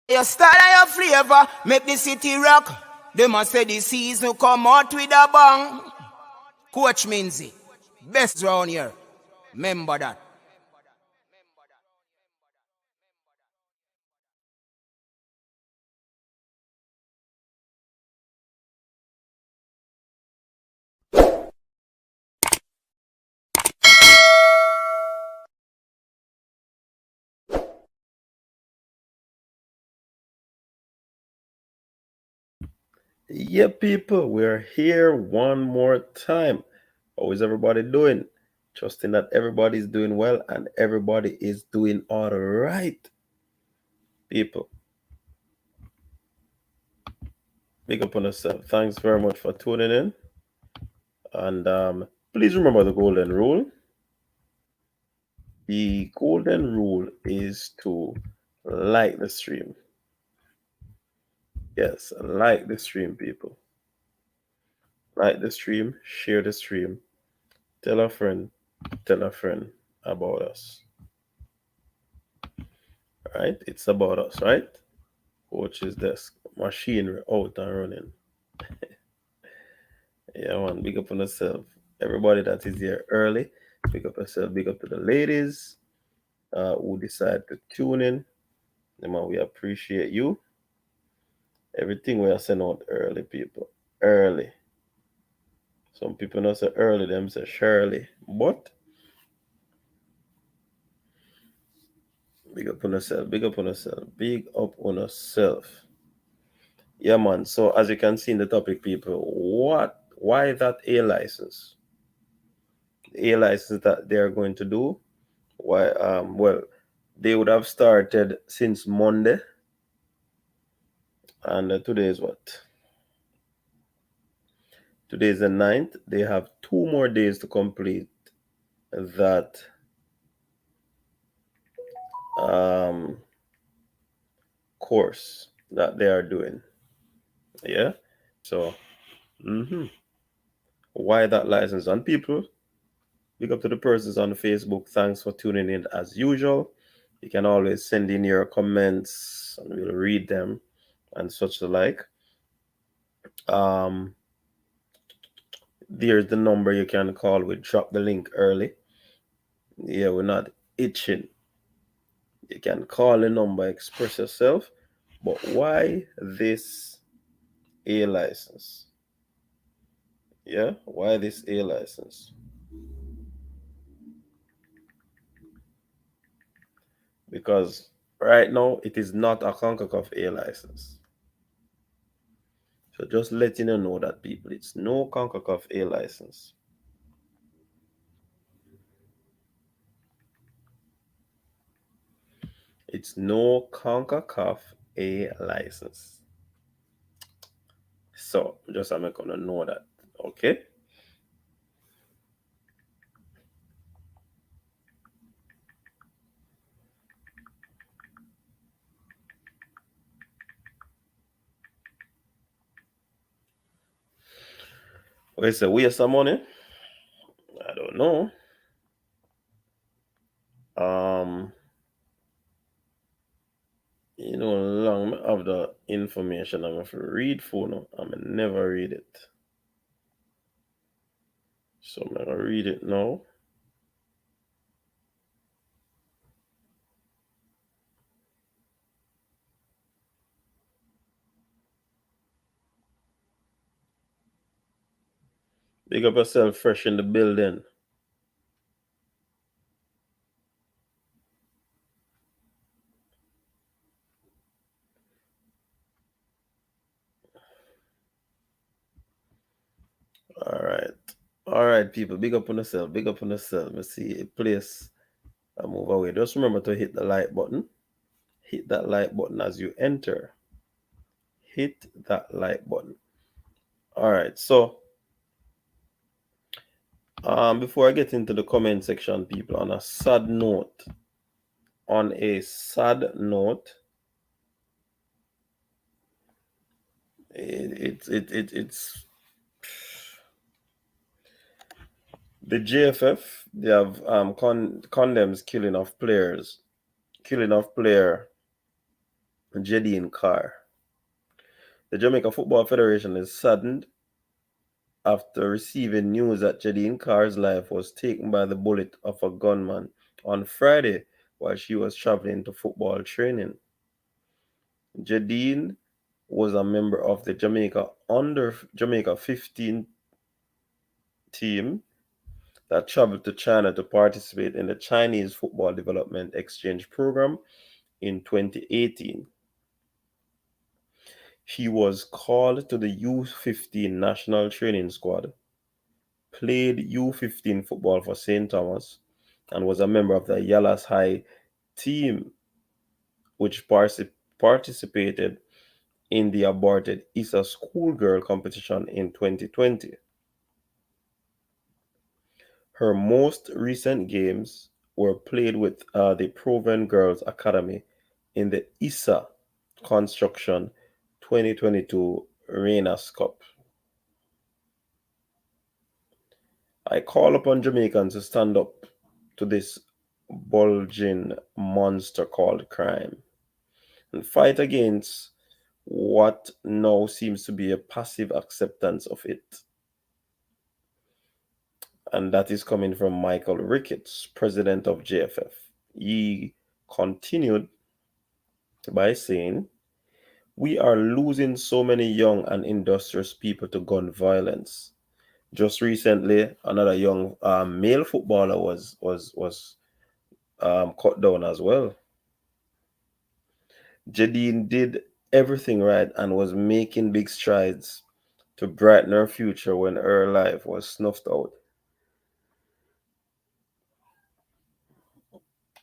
Your style and your flavor make the city rock. They must say the season come out with a bang. Coach Minzy, best round here. Remember that. Yeah, people, we're here one more time. How is everybody doing? Trusting that everybody's doing well and everybody is doing all right. People, big up on yourself. Thanks very much for tuning in. And please remember the golden rule. The golden rule is to like the stream. Yes, like the stream, people. Like the stream, share the stream, tell a friend about us. Right? It's about us, right? Coach's desk, machinery out and running. Yeah, man, big up on yourself. Everybody that is here early, big up yourself, big up to the ladies who decide to tune in. Man, we appreciate you. Everything we are sending out early, people. Early. Some people not say early, them say Shirley. But big up on yourself, big up on yourself, big up on yourself. Yeah, man. So as you can see in the topic, people, why that A license? The A license that they are going to do. Why? Well, they would have started since Monday, and today is what? Today is the 9th. They have 2 more days to complete that um, course that they are doing. Yeah. So, why that license? And people, big up to the persons on Facebook. Thanks for tuning in as usual. You can always send in your comments, and we'll read them and such alike. Um, There's the number you can call. We drop the link early. Yeah, we're not itching. You can call the number, express yourself. But why this A license? Yeah, why this A license? Because right now it is not a CONCACAF A license. So just letting you know that, people, it's no CONCACAF A license. It's no CONCACAF A license. So just I'm gonna know that. Okay. Well, it's a waste of money. I don't know. Long of the information I'm going to read for now. I'm going to never read it. So I'm going to read it now. Big up yourself, fresh in the building. All right, people. Big up on yourself. Big up on yourself. Let's see a place. I move away. Just remember to hit the like button. Hit that like button as you enter. Hit that like button. All right. So, before I get into the comment section, people, on a sad note, it's the JFF. They have condemns killing of player Jadine Carr. The Jamaica Football Federation is saddened after receiving news that Jadine Carr's life was taken by the bullet of a gunman on Friday while she was traveling to football training. Jadine was a member of the Jamaica 15 team that traveled to China to participate in the Chinese Football Development Exchange Program in 2018. She was called to the U15 national training squad, played U15 football for St. Thomas, and was a member of the Yalas High team, which participated in the aborted ISA schoolgirl competition in 2020. Her most recent games were played with the Proven Girls Academy in the ISA Construction 2022 Renas Cup. I call upon Jamaicans to stand up to this bulging monster called crime and fight against what now seems to be a passive acceptance of it. And that is coming from Michael Ricketts, president of JFF. He continued by saying, "We are losing so many young and industrious people to gun violence. Just recently, another young male footballer was cut down as well. Jadine did everything right and was making big strides to brighten her future when her life was snuffed out.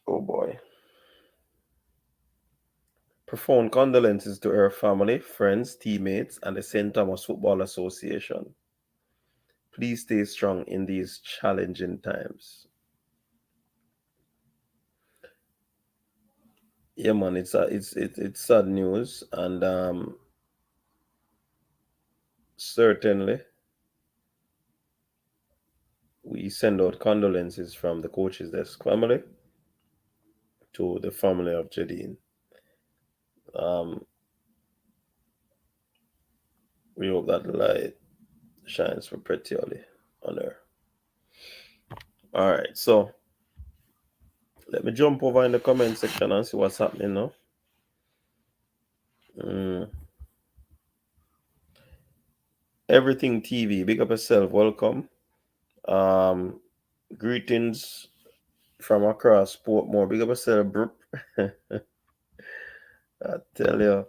Oh boy. Profound condolences to her family, friends, teammates, and the St. Thomas Football Association. Please stay strong in these challenging times." Yeah, man, it's sad news, and certainly we send out condolences from the coach's desk family to the family of Jadine. Um, we hope that the light shines perpetually on her. All right, so let me jump over in the comment section and see what's happening now. Mm. Everything TV, big up yourself, welcome. Um, Greetings from across Portmore, big up yourself, Brooke. I tell you,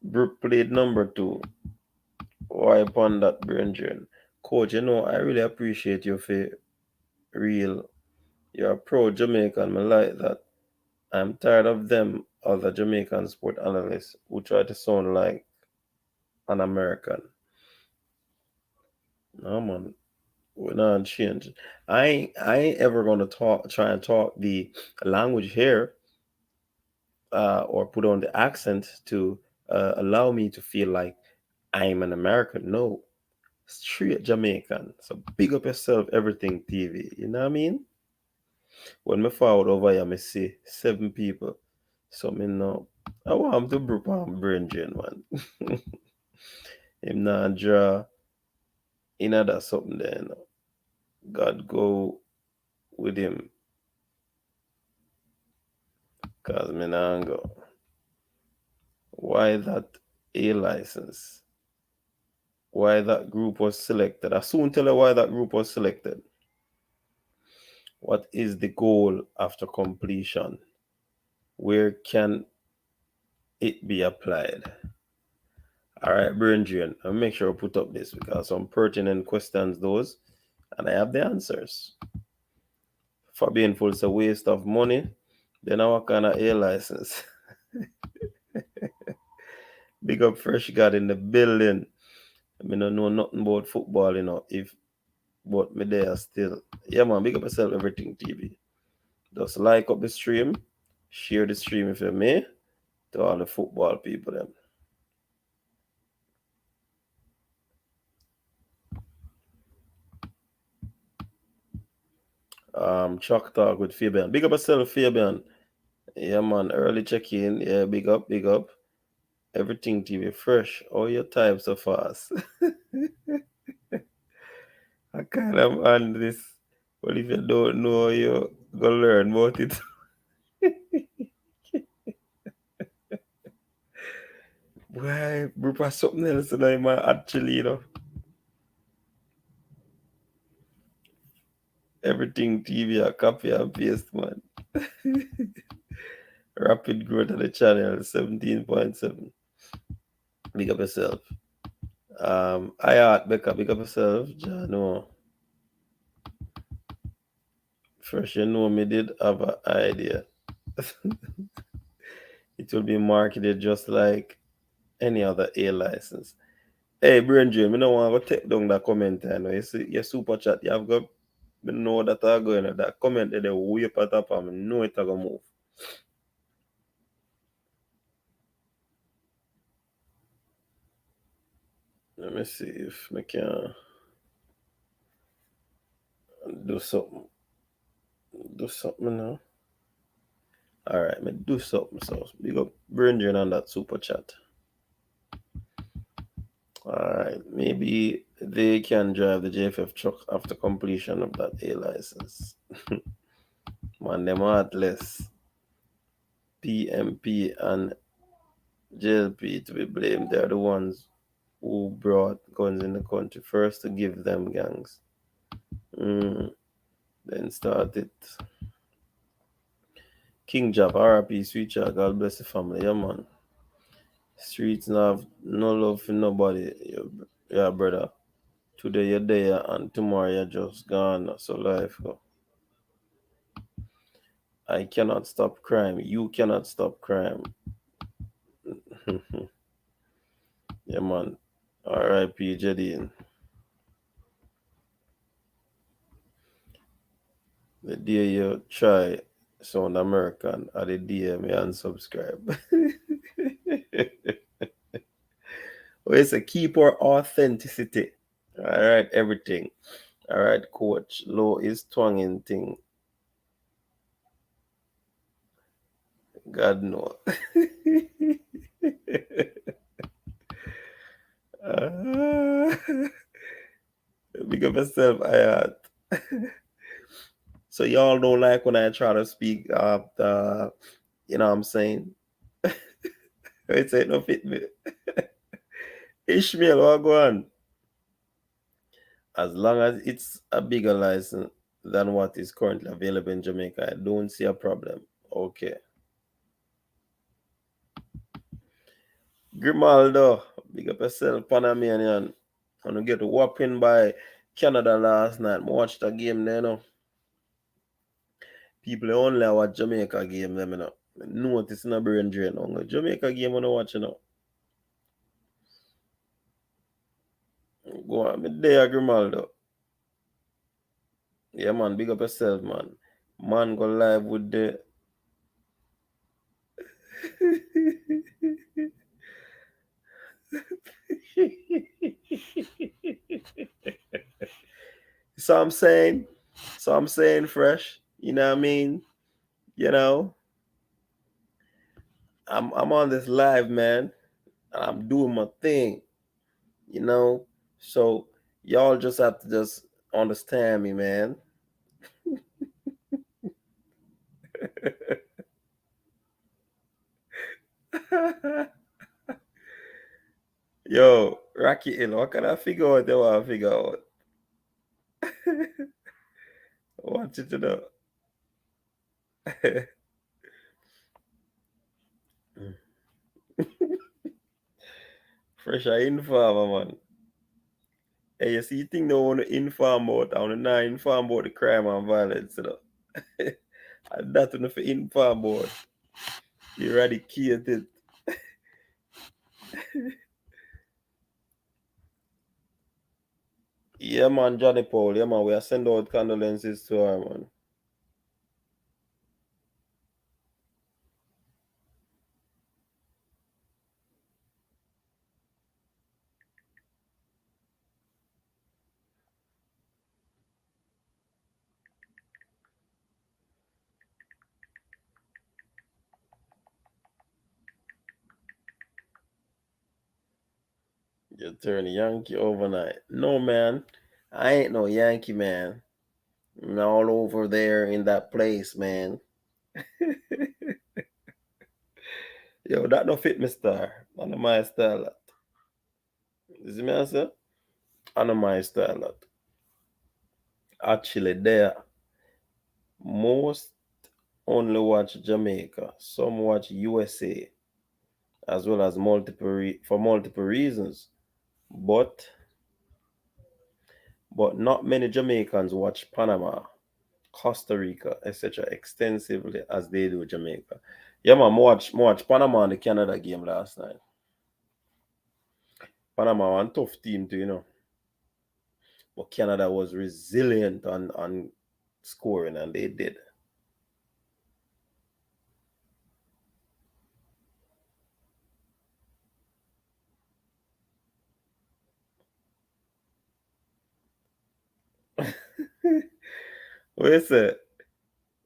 Brooke played number 2. Why upon that, Brendan? Coach, I really appreciate you for real. You're a pro Jamaican, I like that. I'm tired of them other Jamaican sport analysts who try to sound like an American. No man, we're not change. I ain't ever gonna try and talk the language here, or put on the accent to allow me to feel like I'm an American. No, straight Jamaican. So big up yourself, everything TV. You know what I mean? When me forward over here, me see 7 people. So me know I want him to broke on brain drain, man. Him not draw in that something there, God go with him. Cause me nah go. Why that A license? Why that group was selected? I soon tell you why that group was selected. What is the goal after completion? Where can it be applied? All right, Brendan, I'll make sure I put up this because some pertinent questions those, and I have the answers. For being full, it's a waste of money. Then what kind of A license? Big up Fresh God in the building. I mean, I know nothing about football, if but me there still. Yeah, man, big up yourself, everything TV. Just like up the stream, share the stream if you may, to all the football people. Them. Chalk talk with Fabian. Big up yourself, Fabian. Yeah, man. Early check-in. Yeah, big up, big up. Everything TV fresh. All your time so fast. I kind of on this. But if you don't know, you go learn about it. Why, bro, something else that I might actually, everything TV, a copy and paste, man. Rapid growth of the channel, 17.7. Big up yourself. I art Becca, big up yourself. Jano. First, you know me did have an idea. It will be marketed just like any other A license. Hey, Brain Dream, I don't want to take down that comment. I know you see your super chat. You have got, I know that are going. That comment there, the way up at top, I know it are going to move. Let me see if I can do something. Do something now. All right, me do something. So big up Brain Dream on that super chat. Alright, maybe they can drive the JFF truck after completion of that A license. Man, them heartless. PMP and JLP to be blamed. They're the ones who brought guns in the country first to give them gangs. Then started. King Job, RP, Sweet Child, God bless the family. Yeah, man. Streets now have no love for nobody. Yeah, brother. Today you're there and tomorrow you're just gone. So life go. I cannot stop crime. You cannot stop crime. Yeah, man. R.I.P. Jadine. The day you try sound American, or the day me unsubscribe. Well, it's a keep our authenticity. All right, everything. All right, coach. Low is twanging thing. God know. uh, Big up yourself, I So y'all don't like when I try to speak you know what I'm saying? It's ain't no fit me. Ishmael, what go on? As long as it's a bigger license than what is currently available in Jamaica, I don't see a problem. Okay. Grimaldo, big up yourself, Panamanian. And we get whopping by Canada last night. I watched the game there, People only watch Jamaica game, them, Notice in a brain drain. Jamaica game, I don't watch, Go on, me there, Grimaldo. Yeah, man, big up yourself, man. Man, go live with the. so I'm saying, fresh. You know what I mean? You know, I'm on this live, man, and I'm doing my thing. You know, so y'all just have to just understand me, man. Yo, Rocky Hill, what can I figure out? They want to figure out. Want you to know. Fresh informer, man. Hey, you see, you think they want to inform about, I want to not inform about the crime and violence, and that enough for inform about. Eradicate it. Yeah, man, Johnny Paul. Yeah, man, we are sending out condolences to her, man. You turn Yankee overnight. No, man. I ain't no Yankee, man. I'm all over there in that place, man. Yo, that no fit me star. I know my style. That. You see me answer? I know my style. That. Actually, there, most only watch Jamaica. Some watch USA, as well as for multiple reasons. But not many Jamaicans watch Panama, Costa Rica, etc. extensively as they do Jamaica. Yeah, man, watch Panama in the Canada game last night. Panama one tough team too, But Canada was resilient on scoring, and they did. What is it?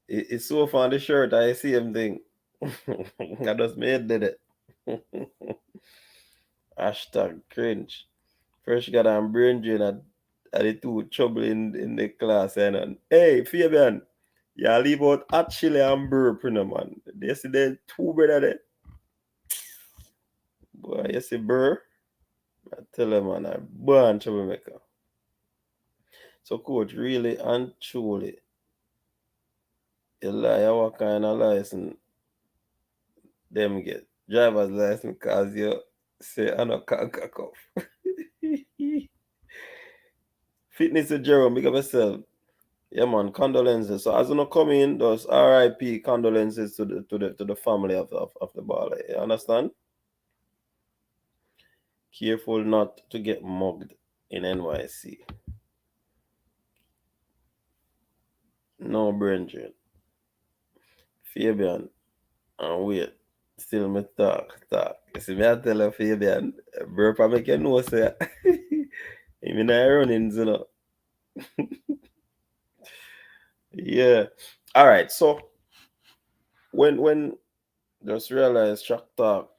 It's so on the shirt. I see him thing. I just made did it. Hashtag cringe. First got on brain drain at the two trouble in the class and hey Fabian, you leave out actually and burp, man. They see the two brother there. Boy, you see burr. I tell him man, I born troublemaker. So coach, really and truly, you lie what kind of license them get? Driver's license cause you say I no can't cock off. Fitness to Jerome, make up yourself. Yeah, man, condolences. So as you know, come in, those RIP condolences to the family of the baller. You understand? Careful not to get mugged in NYC. No brain. Fabian, and wait. Still me talk. You see me I tell you, Fabian, bro, I make you know say I'm not running, Yeah. All right. So when just realize track talk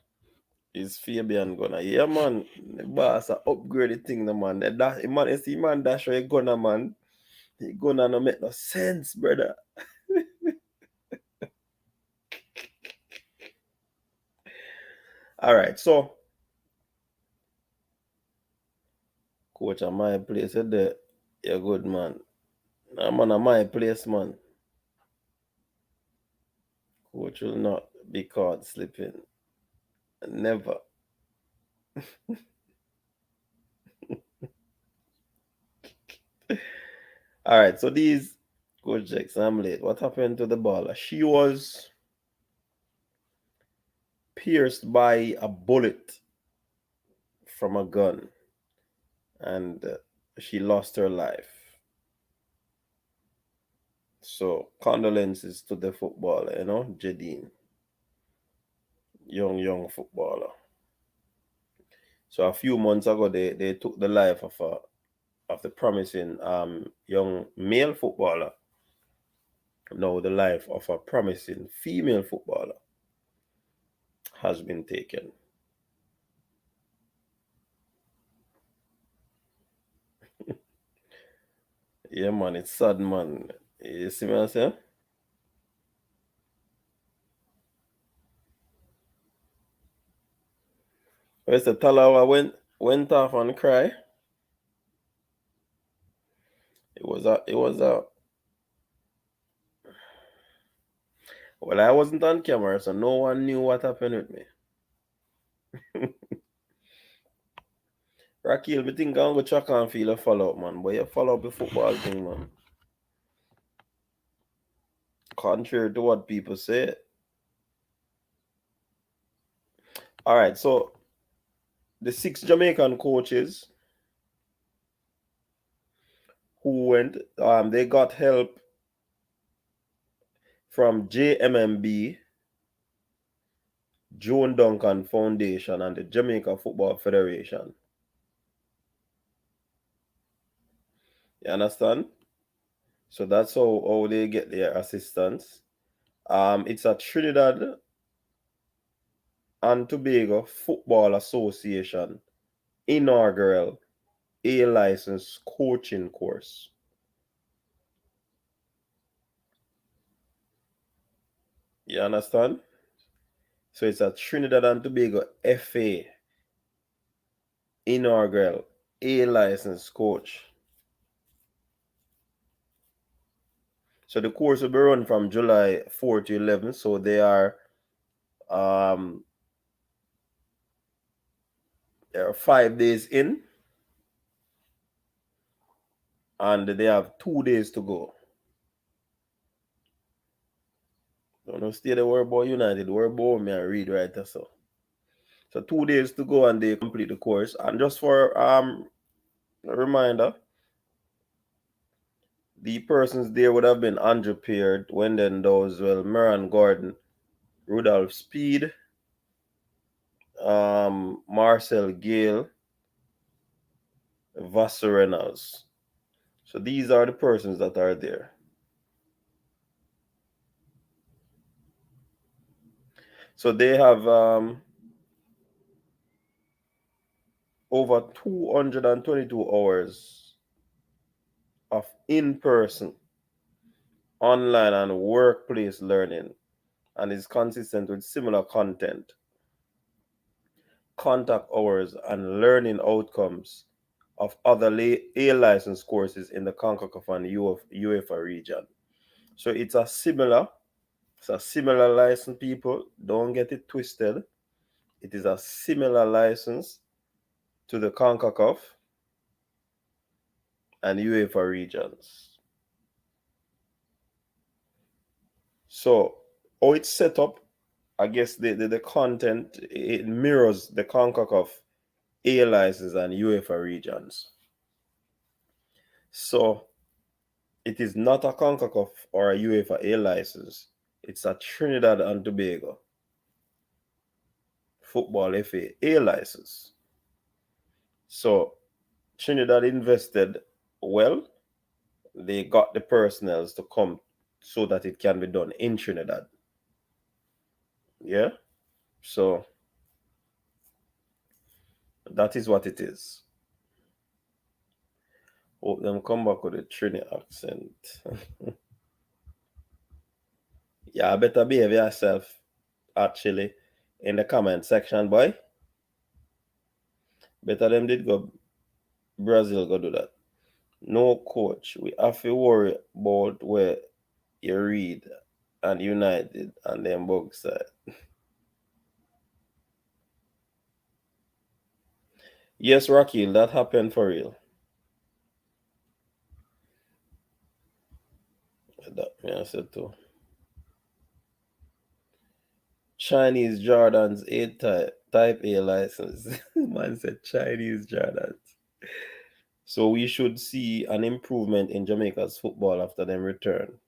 is Fabian gonna. Yeah, man. The boss a upgrade the thing, no, man. That man, you see, man, that's why he gonna, man. He gonna no make no sense, brother. All right, so coach at my place, you're good, man. I'm on my place, man. Coach will not be caught slipping. Never. All right, so these coach Jackson, I'm late. What happened to the baller? She was pierced by a bullet from a gun, and she lost her life. So condolences to the footballer, Jadine, young footballer. So a few months ago, they took the life of the promising young male footballer. Now the life of a promising female footballer has been taken. Yeah, man, it's sad, man. You see what I say? Where's the Talawa went off and cry? It was a well, I wasn't on camera, so no one knew what happened with me. Rakil, me think I'm gonna track and feel a follow up, man. But you follow up the football thing, man. Contrary to what people say. All right, so the 6 Jamaican coaches who went, they got help from JMMB, Joan Duncan Foundation, and the Jamaica Football Federation. You understand? So that's how they get their assistance. It's a Trinidad and Tobago Football Association inaugural A license coaching course. You understand? So it's a Trinidad and Tobago FA inaugural A license coach. So the course will be run from July 4 to 11. So they are 5 days in, and they have 2 days to go. Don't stay there, worry about United, worry about me and read right there. So 2 days to go and they complete the course. And just for a reminder, the persons there would have been Andrew Peard, Wendell Dowswell, Merran Gordon, Rudolph Speed, Marcel Gale, Vassar Reynolds. So these are the persons that are there. So they have over 222 hours of in-person, online, and workplace learning, and is consistent with similar content, contact hours, and learning outcomes of other A license courses in the CONCACAF and UEFA region. So it's a similar license, people. Don't get it twisted. It is a similar license to the CONCACAF and UEFA regions. So how it's set up, I guess the content, it mirrors the CONCACAF A license and UEFA regions. So it is not a CONCACAF or a UEFA A license. It's a Trinidad and Tobago Football FA A license. So Trinidad invested well. They got the personnel to come so that it can be done in Trinidad. Yeah? So that is what it is. Hope them come back with a Trini accent. Yeah, better behave yourself, actually, in the comment section, boy. Better them did go Brazil go do that. No coach. We have to worry about where you read and United and them both side. Yes, Rakil, that happened for real. That me I said too. Chinese Jordans type A license. Man said Chinese Jordans. So we should see an improvement in Jamaica's football after them return.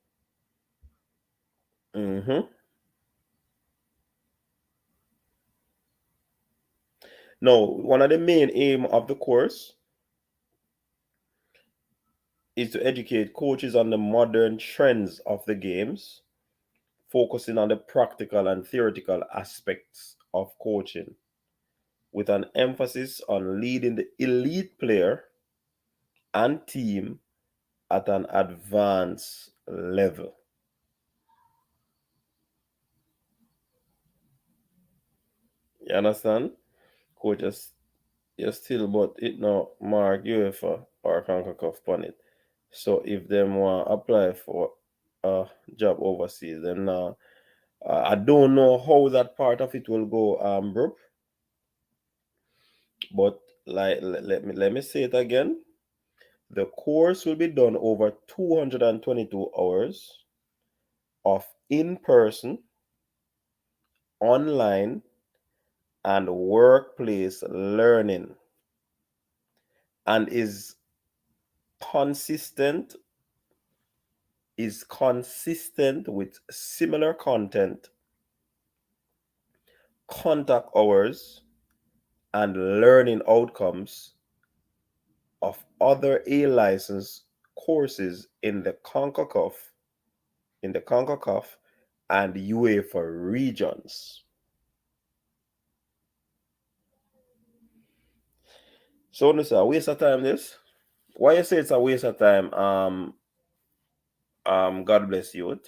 Now, one of the main aim of the course is to educate coaches on the modern trends of the games, focusing on the practical and theoretical aspects of coaching, with an emphasis on leading the elite player and team at an advanced level. You understand? Coaches, you still but it now mark UEFA or CONCACAF on it. So if them want apply for a job overseas, then I don't know how that part of it will go, bro. But like let me say it again. The course will be done over 222 hours of in-person, online, and workplace learning, and consistent with similar content, contact hours, and learning outcomes of other A license courses in the CONCACAF, and UEFA regions. So this is a waste of time, this? Why you say it's a waste of time? God bless you.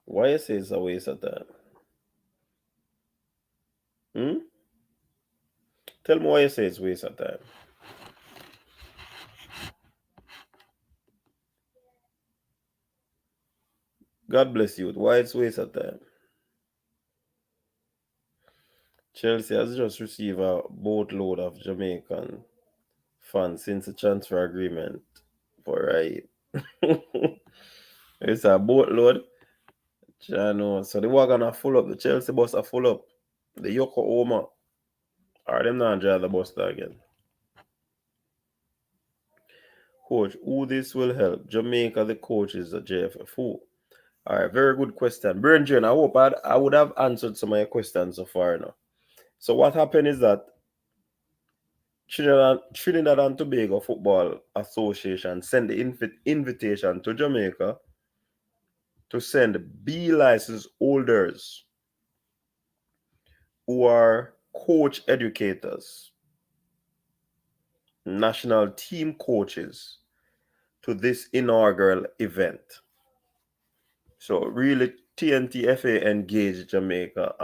Why you say it's a waste of time? Hmm? Tell me why you say it's a waste of time. God bless you. Why it's a waste of time? Chelsea has just received a boatload of Jamaican funds since the transfer agreement for right. It's a boatload. I know. So the wagon are full up. The Chelsea bus are full up. The Yokohama. Are them not drive the bus there again? Coach, who this will help? Jamaica, the coach is a JFF. Who? All right, very good question. Brendan, I hope I would have answered some of your questions so far now. So what happened is that Trinidad and Tobago Football Association sent the invitation to Jamaica to send B license holders who are coach educators, national team coaches to this inaugural event. So really TNTFA engaged Jamaica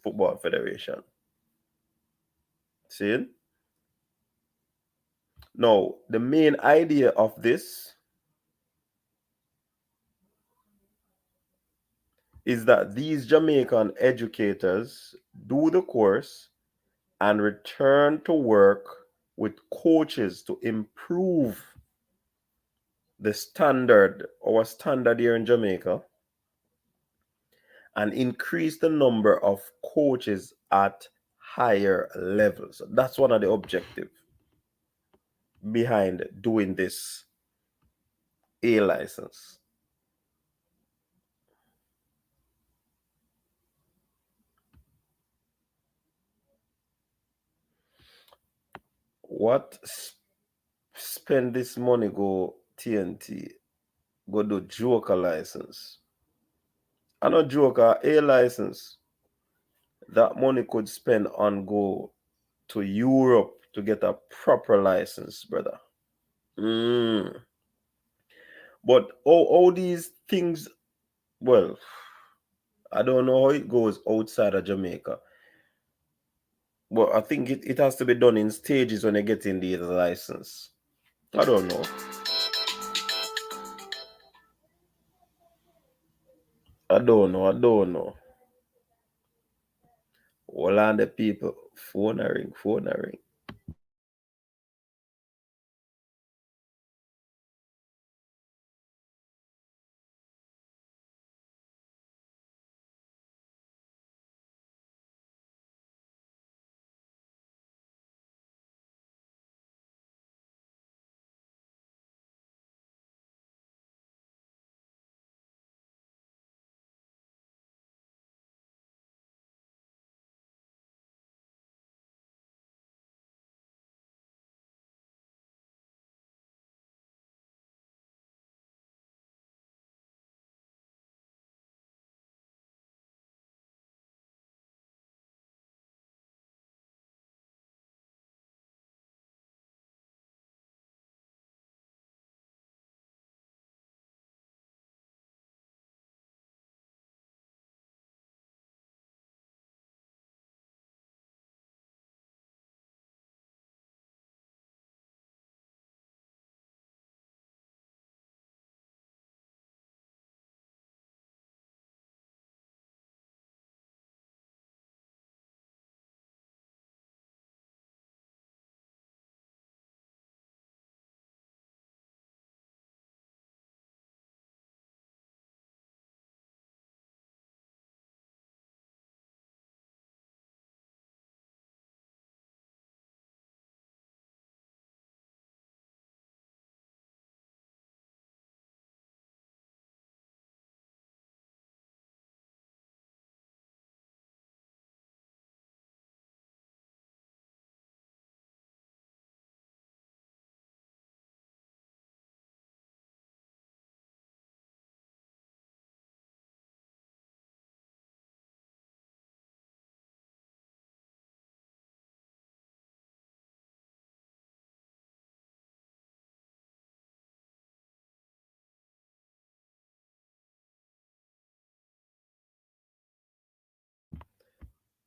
Football Federation. See? Now, the main idea of this is that these Jamaican educators do the course and return to work with coaches to improve the standard, our standard here in Jamaica, and increase the number of coaches at higher levels. That's one of the objectives behind doing this A license. What spend this money go TNT? Go do Joker license. I know Joker A license. That money could spend on go to Europe to get a proper license, brother. But all these things, well, I don't know how it goes outside of Jamaica. But I think it has to be done in stages when you get in the license. I don't know. I don't know. All of the people, phone a ring, phone a ring.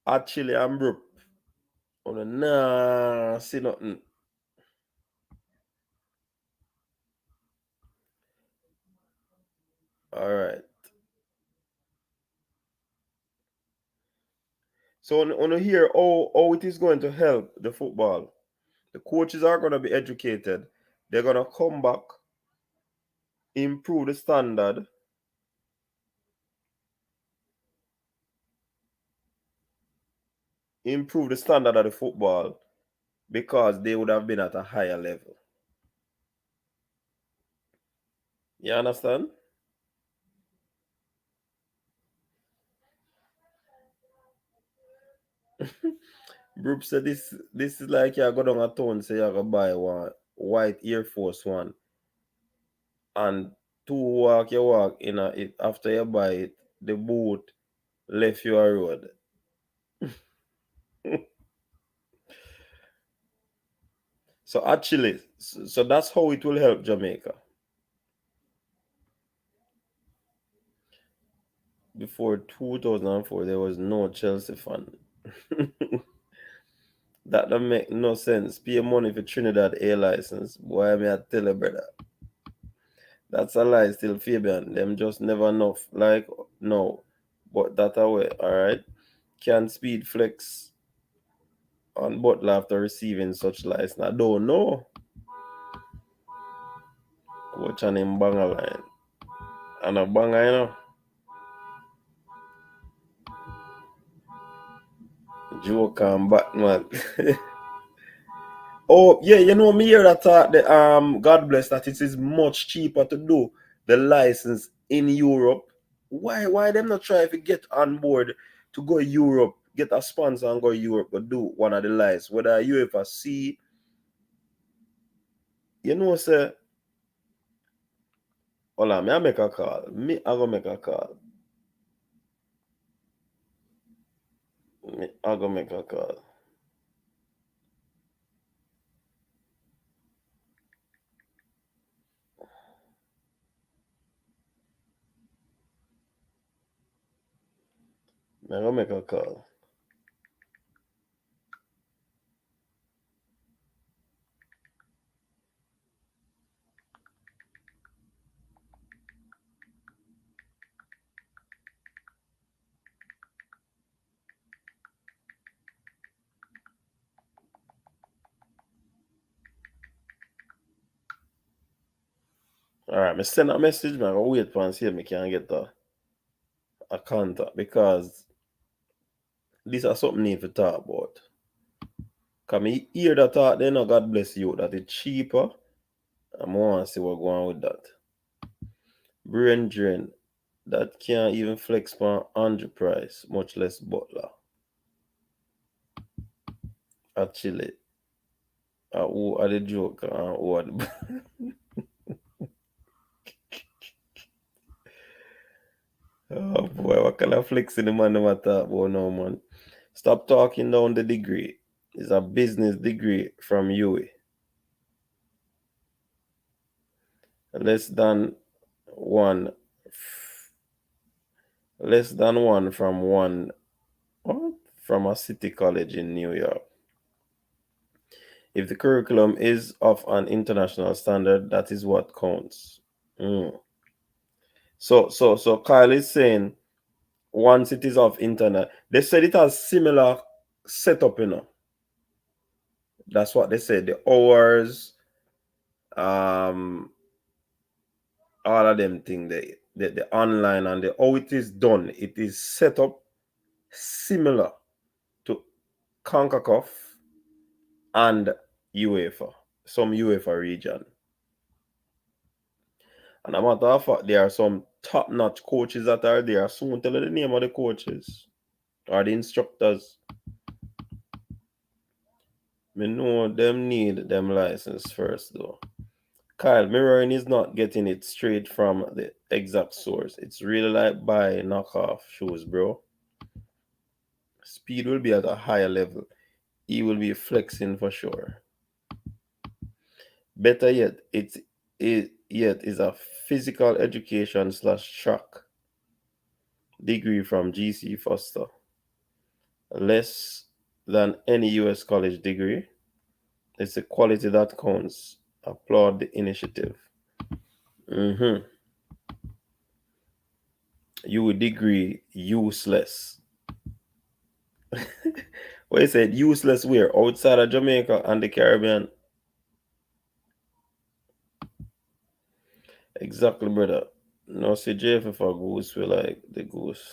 Actually, I'm broke. Oh, nah, see nothing. All right. So on here, how it is going to help the football. The coaches are going to be educated. They're going to come back, improve the standard, of the football because they would have been at a higher level. You understand? Group said this is like you go down a town, say you go buy one white Air Force One, and two walk you walk in it after you buy it, the boot left you a road. So actually, so that's how it will help Jamaica. Before 2004, there was no Chelsea fan. That don't make no sense. Pay money for Trinidad A license. Boy, I tell you, brother. That's a lie still, Fabian. Them just never enough. Like, no. But that away, alright? Can speed flex on Butler after receiving such license? I don't know. Watch on him banger line. And a banger, you know. Joker and Batman. Oh, yeah, you know, me hear that God bless that it is much cheaper to do the license in Europe. Why them not try to get on board to go Europe, get a sponsor and go Europe to do one of the license, whether UEFA see, you know, say, hold on, me I make a call. Me I go make a call. Me I go make a call. Me I go make a call. Alright, me send a message, man. I go wait for and see if me can get a contact because this is something need to talk about. Cause me hear that talk, then God bless you, that it's cheaper. I want to see what going on with that. Brain drain that can't even flex for 100 price, much less Butler. Actually, who are the joke and who are the oh boy, what kind of flexing the man never talk about now, man. Stop talking down the degree. It's a business degree from UA. Less than one less than one from one what? From a city college in New York. If the curriculum is of an international standard, that is what counts. Mm. So Kyle is saying once it is of internet, they said it has similar setup, you know. That's what they said. The hours, um, all of them thing, the online and the how it is done, it is set up similar to CONCACAF and UEFA, some UEFA region. And a matter of fact, there are some top-notch coaches that are there. Soon tell you the name of the coaches or the instructors. Me know them need them license first though. Kyle, mirroring is not getting it straight from the exact source. It's really like buy knockoff shoes, bro. Speed will be at a higher level. He will be flexing for sure. Better yet, it is a physical education slash track degree from GC Foster. less than any US college degree. It's the quality that counts. Applaud the initiative. Mm-hmm. You degree useless. What you said, useless where? Outside of Jamaica and the Caribbean. Exactly, brother. No, see, JFF a goose, we like the goose.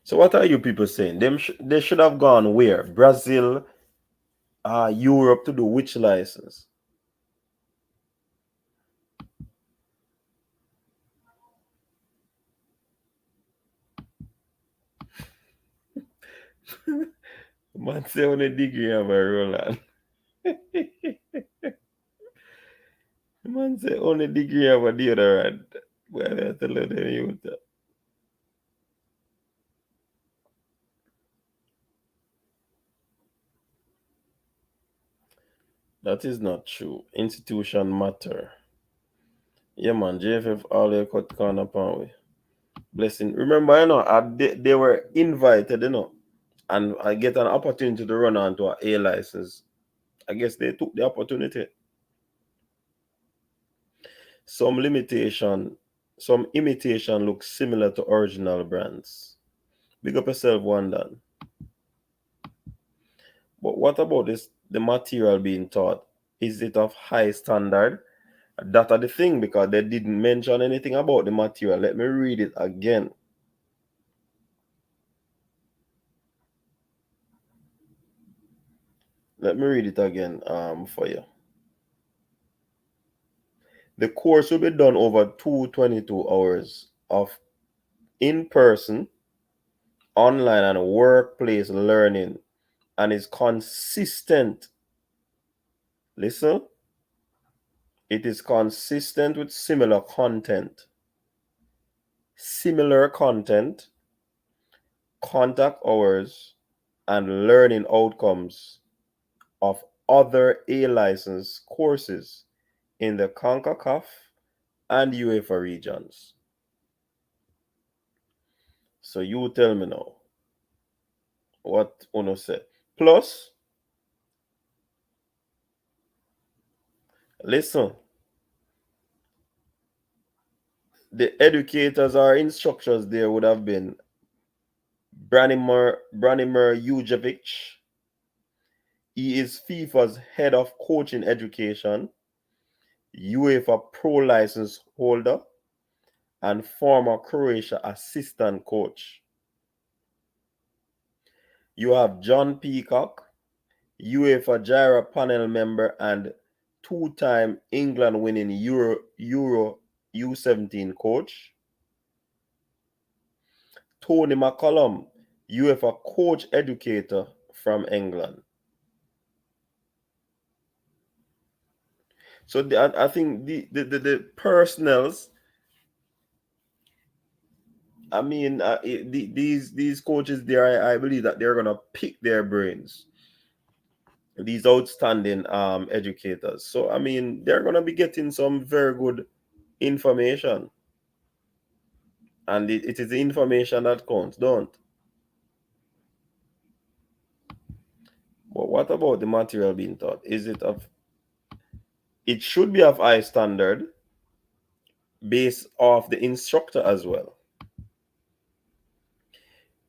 So what are you people saying? They should have gone where? Brazil, Europe to do which license? Man say on a degree have a Roland. Man say on a degree have a deodorant. Well, I tell you them youth. That is not true. Institution matter. Yeah, man. JFF all they cut corner pan we. Blessing. Remember, they were invited, and I get an opportunity to run onto an A license. I guess they took the opportunity. Some limitation, some imitation looks similar to original brands. Big up yourself, one done. But what about this? The material being taught, is it of high standard? That are the thing because they didn't mention anything about the material. Let me read it again. Let me read it again for you. The course will be done over 222 hours of in-person, online, and workplace learning and is consistent. Listen, it is consistent with similar content, contact hours, and learning outcomes of other A license courses in the CONCACAF and UEFA regions. So you tell me now what Uno said. Plus, listen, the educators or instructors there would have been Branimir Ujevic. He is FIFA's head of coaching education, UEFA Pro license holder, and former Croatia assistant coach. You have John Peacock, UEFA Gyra panel member and two-time England winning Euro U17 coach. Tony McCollum, UEFA coach educator from England. So I think the personnels. I mean, these coaches there, I believe that they're gonna pick their brains. These outstanding educators. So I mean, they're gonna be getting some very good information, and it is the information that counts, don't? But what about the material being taught? Is it of? It should be of high standard, based off the instructor as well.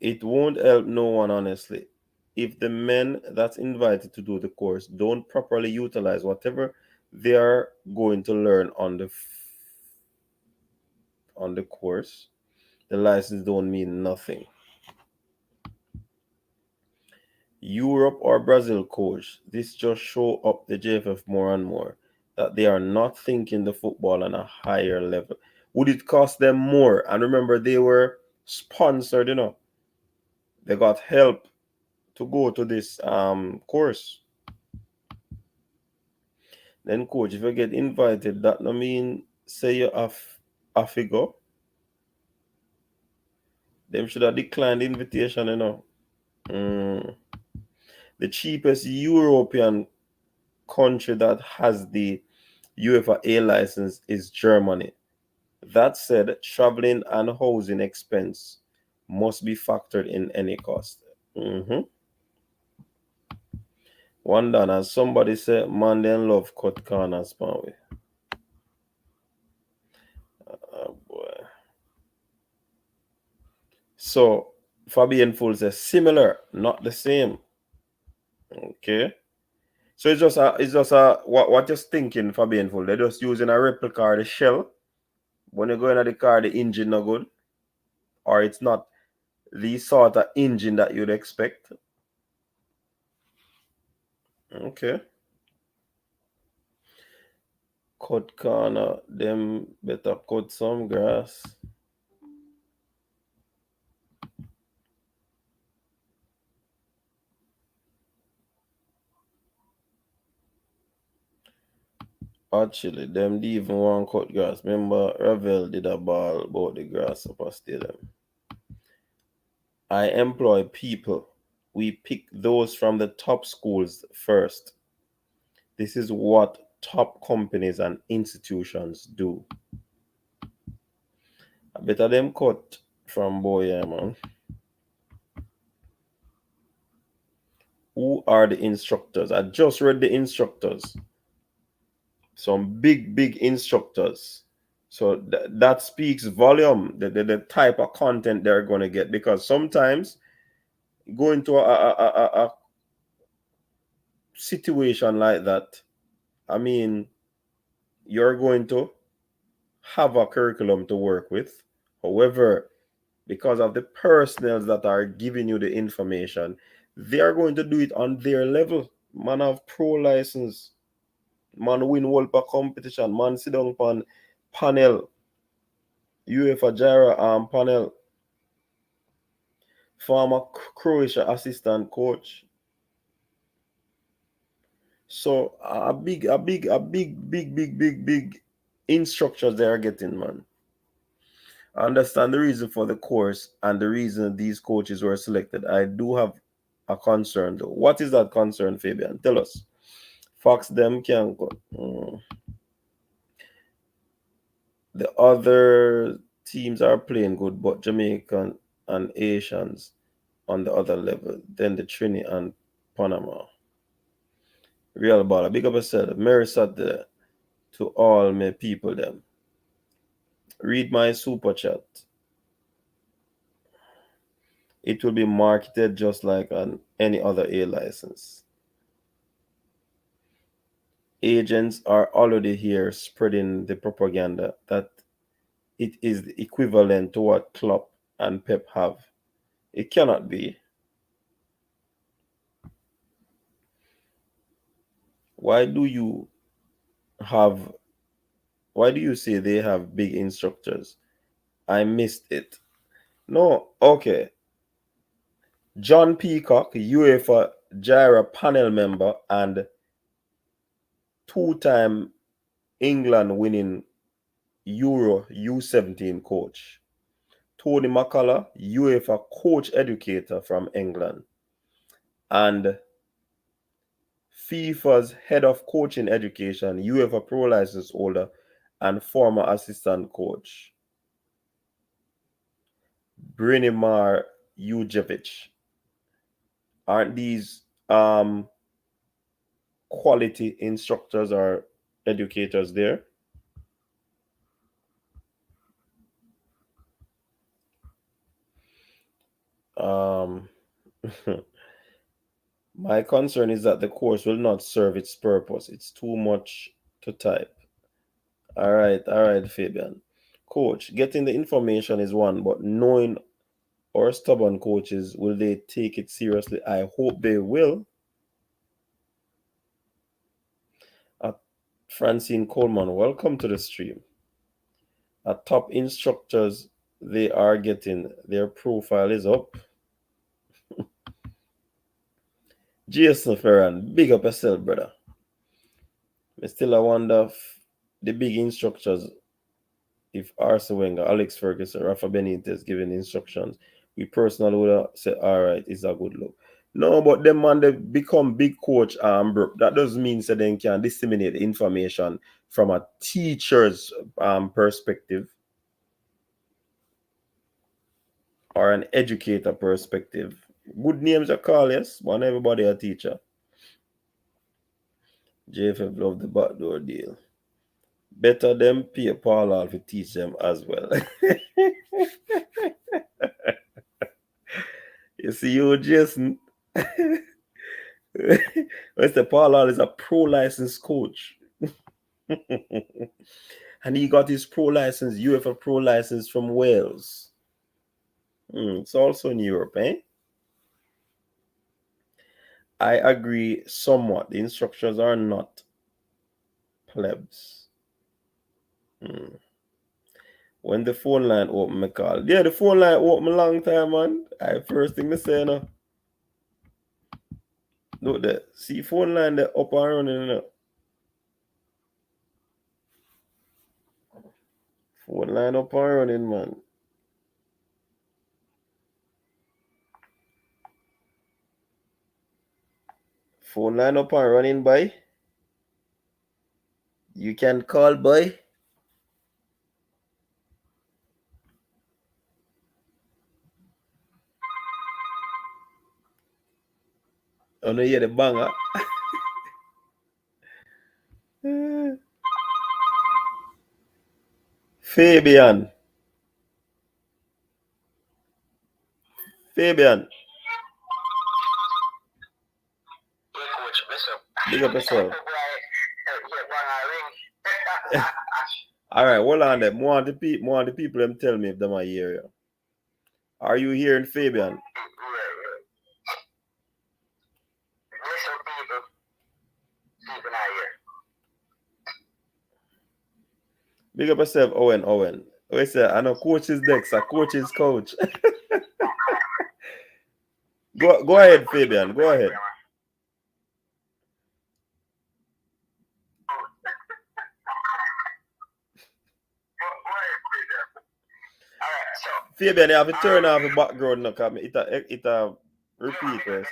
It won't help no one, honestly, if the men that's invited to do the course don't properly utilize whatever they are going to learn on the course. The license don't mean nothing. Europe or Brazil coach, this just show up the JFF more and more that they are not thinking the football on a higher level. Would it cost them more? And remember, they were sponsored, they got help to go to this course. Then coach, if you get invited, that no mean say you have to go. Them should have declined the invitation. The cheapest European country that has the UEFA A license is Germany. That said, traveling and housing expense must be factored in any cost. One done, as somebody said, man, they love cut corners, pan we. Oh boy. So Fabian Full says similar, not the same. Okay. So it's just a what just thinking Fabian Full. They're just using a replica of the shell. When you go into the car, the engine no good. Or it's not the sort of engine that you'd expect. Okay. Cut corner, them better cut some grass. Actually, them didn't even want cut grass. Remember, Ravel did a ball about the grass upper stadium. I employ people. We pick those from the top schools first. This is what top companies and institutions do. I better them cut from boy, yeah, man. Who are the instructors? I just read the instructors. Some big instructors. So that speaks volume, the type of content they're going to get. Because sometimes going to a situation like that, I mean, you're going to have a curriculum to work with. However, because of the personnel that are giving you the information, they are going to do it on their level. Man have pro license, man win World Cup competition, man sit down on panel, UEFA Gyra panel, former Croatia assistant coach. So big instructors they are getting, man. I understand the reason for the course and the reason these coaches were selected. I do have a concern though. What is that concern, Fabian? Tell us. Fox them can go. The other teams are playing good, but Jamaican and Asians on the other level. Then the Trinidad and Panama. Real baller. Big up yourself. Mary sat there to all my people them. Read my super chat. It will be marketed just like on any other A license. Agents are already here spreading the propaganda that it is the equivalent to what Klopp and Pep have. It cannot be. Why do you say they have big instructors? I missed it. No, okay. John Peacock, UEFA Gyra panel member and two-time England winning Euro U17 coach. Tony McCullough, UEFA coach educator from England. And FIFA's head of coaching education, UEFA pro license holder, and former assistant coach, Brinimar Ujevic. Aren't these quality instructors or educators there? My concern is that the course will not serve its purpose. It's too much to type. All right, Fabian. Coach, getting the information is one, but knowing our stubborn coaches, will they take it seriously? I hope they will. Francine Coleman, welcome to the stream. Top instructors they are getting, their profile is up. Jason Ferran, big up yourself, brother. I still wonder if the big instructors, if Arsene Wenger, Alex Ferguson, Rafa Benitez giving instructions, we personally would have said, all right, it's a good look. No, but them man they become big coach bro. That doesn't mean that they can disseminate information from a teacher's perspective or an educator perspective. Good names are called, yes, but not everybody a teacher. JFF love the backdoor deal. Better them pay Paul Hall to teach them as well. You see you, Jason. Mr. Paul Hall is a pro license coach. And he got his pro license, UEFA pro license from Wales. It's also in Europe, eh? I agree somewhat. The instructors are not plebs. When the phone line open, me call. Yeah, the phone line open a long time, man. I first thing me say, no. Look there. See phone line there up and running, no. Phone line up and running, man. Phone line up and running, boy. You can call, boy. Oh no, hear the banger. Fabian. Fabian. Big up yourself. All right, hold on there. More of the people them tell me if them are here. Are you hearing Fabian? Big up yourself, Owen. I say, I know coach is next, a coach is coach. Go ahead, Fabian. Go ahead. Fabian, you have to turn off the background now, because it repeat. Yes.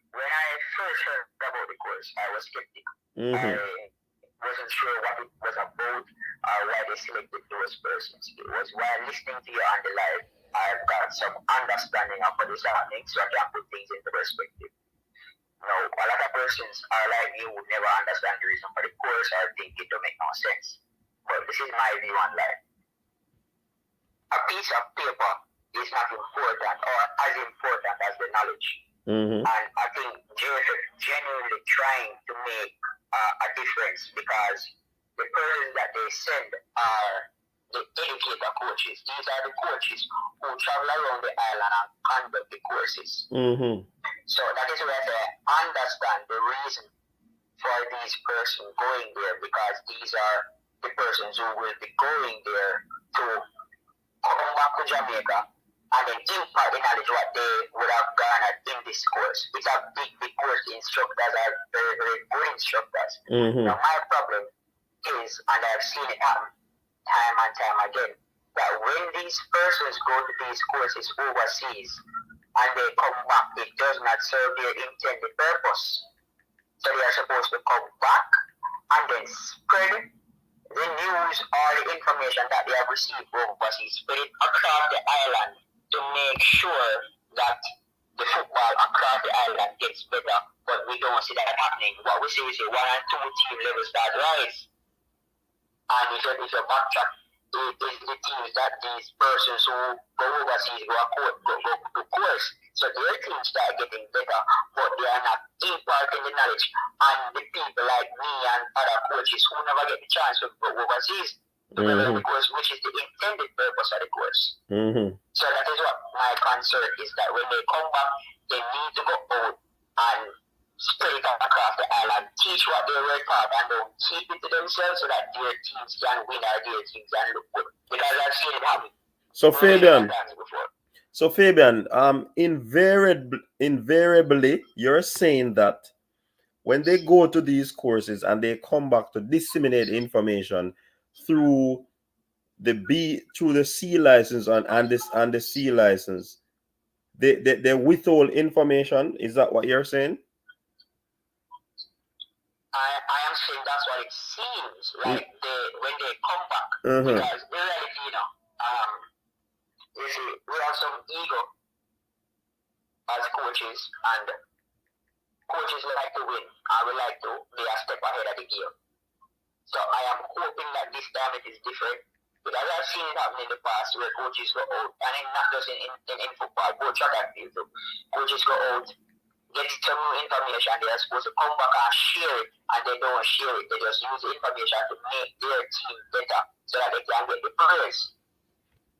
When I first heard about the course, I was skeptical. I wasn't sure what it was about or why they selected those persons. It was while listening to you on the live, I've got some understanding of what is happening, so I can put things into perspective. Now, a lot of persons are like you would never understand the reason for the course or think it don't make no sense. But this is my view on life. A piece of paper is not important or as important as the knowledge. And I think Joseph genuinely trying to make a difference because the persons that they send are the educator coaches. These are the coaches who travel around the island and conduct the courses. So that is where I understand the reason for these persons going there, because these are the persons who will be going there to come back to Jamaica and then impart the knowledge what they would have garnered in this course. It's a big course. The instructors are very, very good instructors. Now my problem is, and I've seen it happen time and time again, that when these persons go to these courses overseas and they come back, it does not serve their intended purpose. So they are supposed to come back and then spread the news or the information that they have received overseas, spread it across the island to make sure that the football across the island gets better. But we don't see that happening. What we see is 1 and 2 team level start rise. And if you backtrack, it is the teams that these persons who go overseas go to course. So their teams start getting better, but they are not imparting the knowledge. And the people like me and other coaches who never get the chance to go overseas to develop the course, which is the intended purpose of the course. So that is what my concern is, that when they come back, they need to go out and spread it across the island, teach what they were taught, and don't keep it to themselves so that their teams can win or their teams can look good. Because I've seen it happen. So Fabian, invariably, you're saying that when they go to these courses and they come back to disseminate information through the C license and the C license, they withhold information. Is that what you're saying? I am saying that's what it seems like when they come back. Because in reality, you see, we have some ego as coaches, and coaches like to win, and we like to be a step ahead of the game. So I am hoping that this time it is different. Because I've seen it happen in the past where coaches go out, and not just in football, both track and field, coaches go out, get some new information, they are supposed to come back and share it, and they don't share it. They just use the information to make their team better so that they can get the players.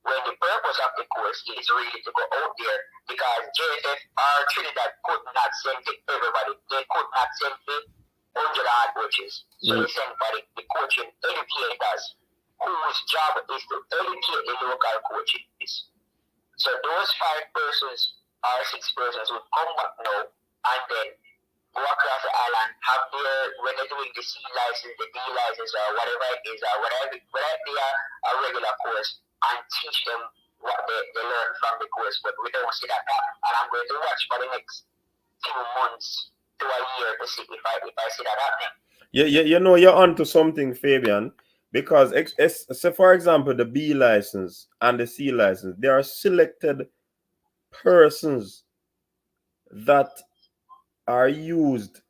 When the purpose of the course is really to go out there, because JFF or Trinidad could not send it to everybody. They could not send it 100 coaches. So they sent for the coaching educators, whose job is to educate the local coaches. So those 5 persons or 6 persons will come back now and then go across the island, have their, when they're doing the C license, the D license, or whatever it is, or whatever they are, a regular course, and teach them what they learn from the course. But we don't see that happen. And I'm going to watch for the next few months to a year to see if I see that happening. You know, you're onto something, Fabian. Because, so for example, the B license and the C license, there are selected persons that are used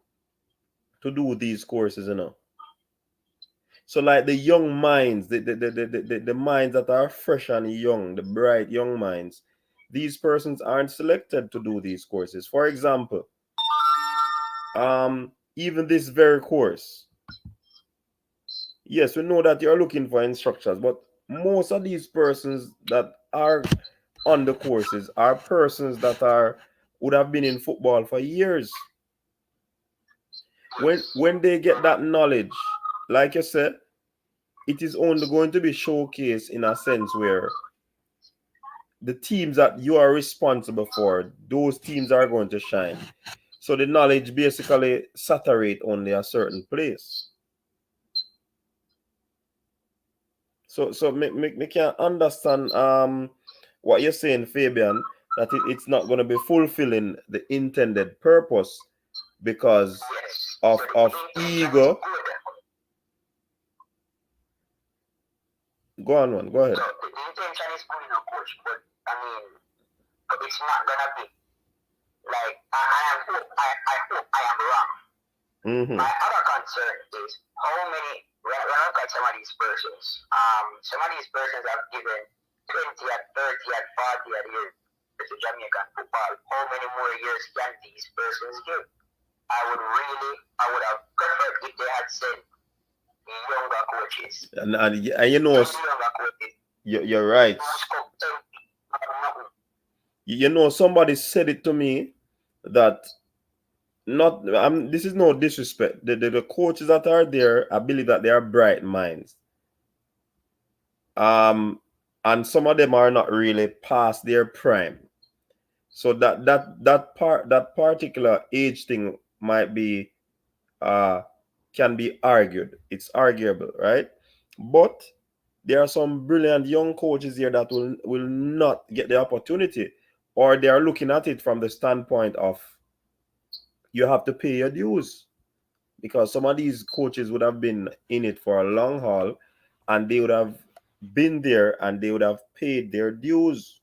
to do these courses, you know. So like the young minds, the minds that are fresh and young, the bright young minds, these persons aren't selected to do these courses. For example, even this very course, yes, we know that you're looking for instructors, but most of these persons that are on the courses are persons that would have been in football for years. When they get that knowledge, like you said, it is only going to be showcased in a sense where the teams that you are responsible for, those teams are going to shine. So the knowledge basically saturate only a certain place. So me can understand what you're saying, Fabian, that it's not going to be fulfilling the intended purpose because of ego. Go on, man. Go ahead. So the intention is good, coach, but I mean, it's not gonna be like I hope I am wrong. My other concern is how many. When I look at some of these persons, have given 20 and 30 and 40 years to Jamaican football. How many more years can these persons give? I would have preferred if they had sent younger coaches. And you know, you're right. You know, somebody said it to me that this is no disrespect. The coaches that are there, I believe that they are bright minds. And some of them are not really past their prime. So that particular age thing might be can be argued. It's arguable, right? But there are some brilliant young coaches here that will not get the opportunity, or they are looking at it from the standpoint of you have to pay your dues, because some of these coaches would have been in it for a long haul and they would have been there and they would have paid their dues.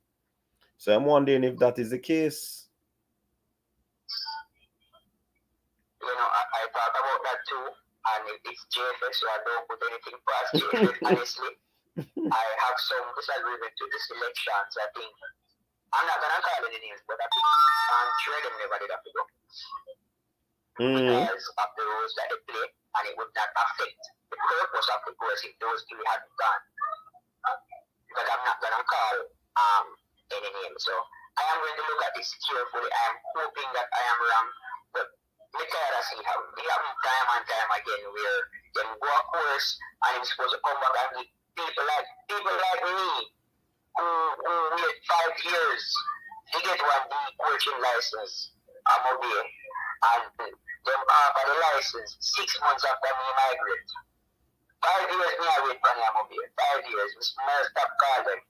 So I'm wondering if that is the case. You know, I thought about that too, and it's JFS, so I don't put anything past JFS. Honestly, I have some disagreement with the selections. I think I'm not gonna call any names, but I think Trinidad never did have to go because of the rules that they play, and it would not affect the purpose of the course if those 3 hadn't gone. But I'm not gonna call any names, so I am going to look at this carefully. I am hoping that I am wrong, but we can't see how we have time and time again where they go a course and it's supposed to come back and people like me who wait 5 years to get one D coaching license. I'm okay. And them offer the license 6 months after me migrate. 5 years me I wait for me, I'm okay. 5 years, Mr. Stop calling.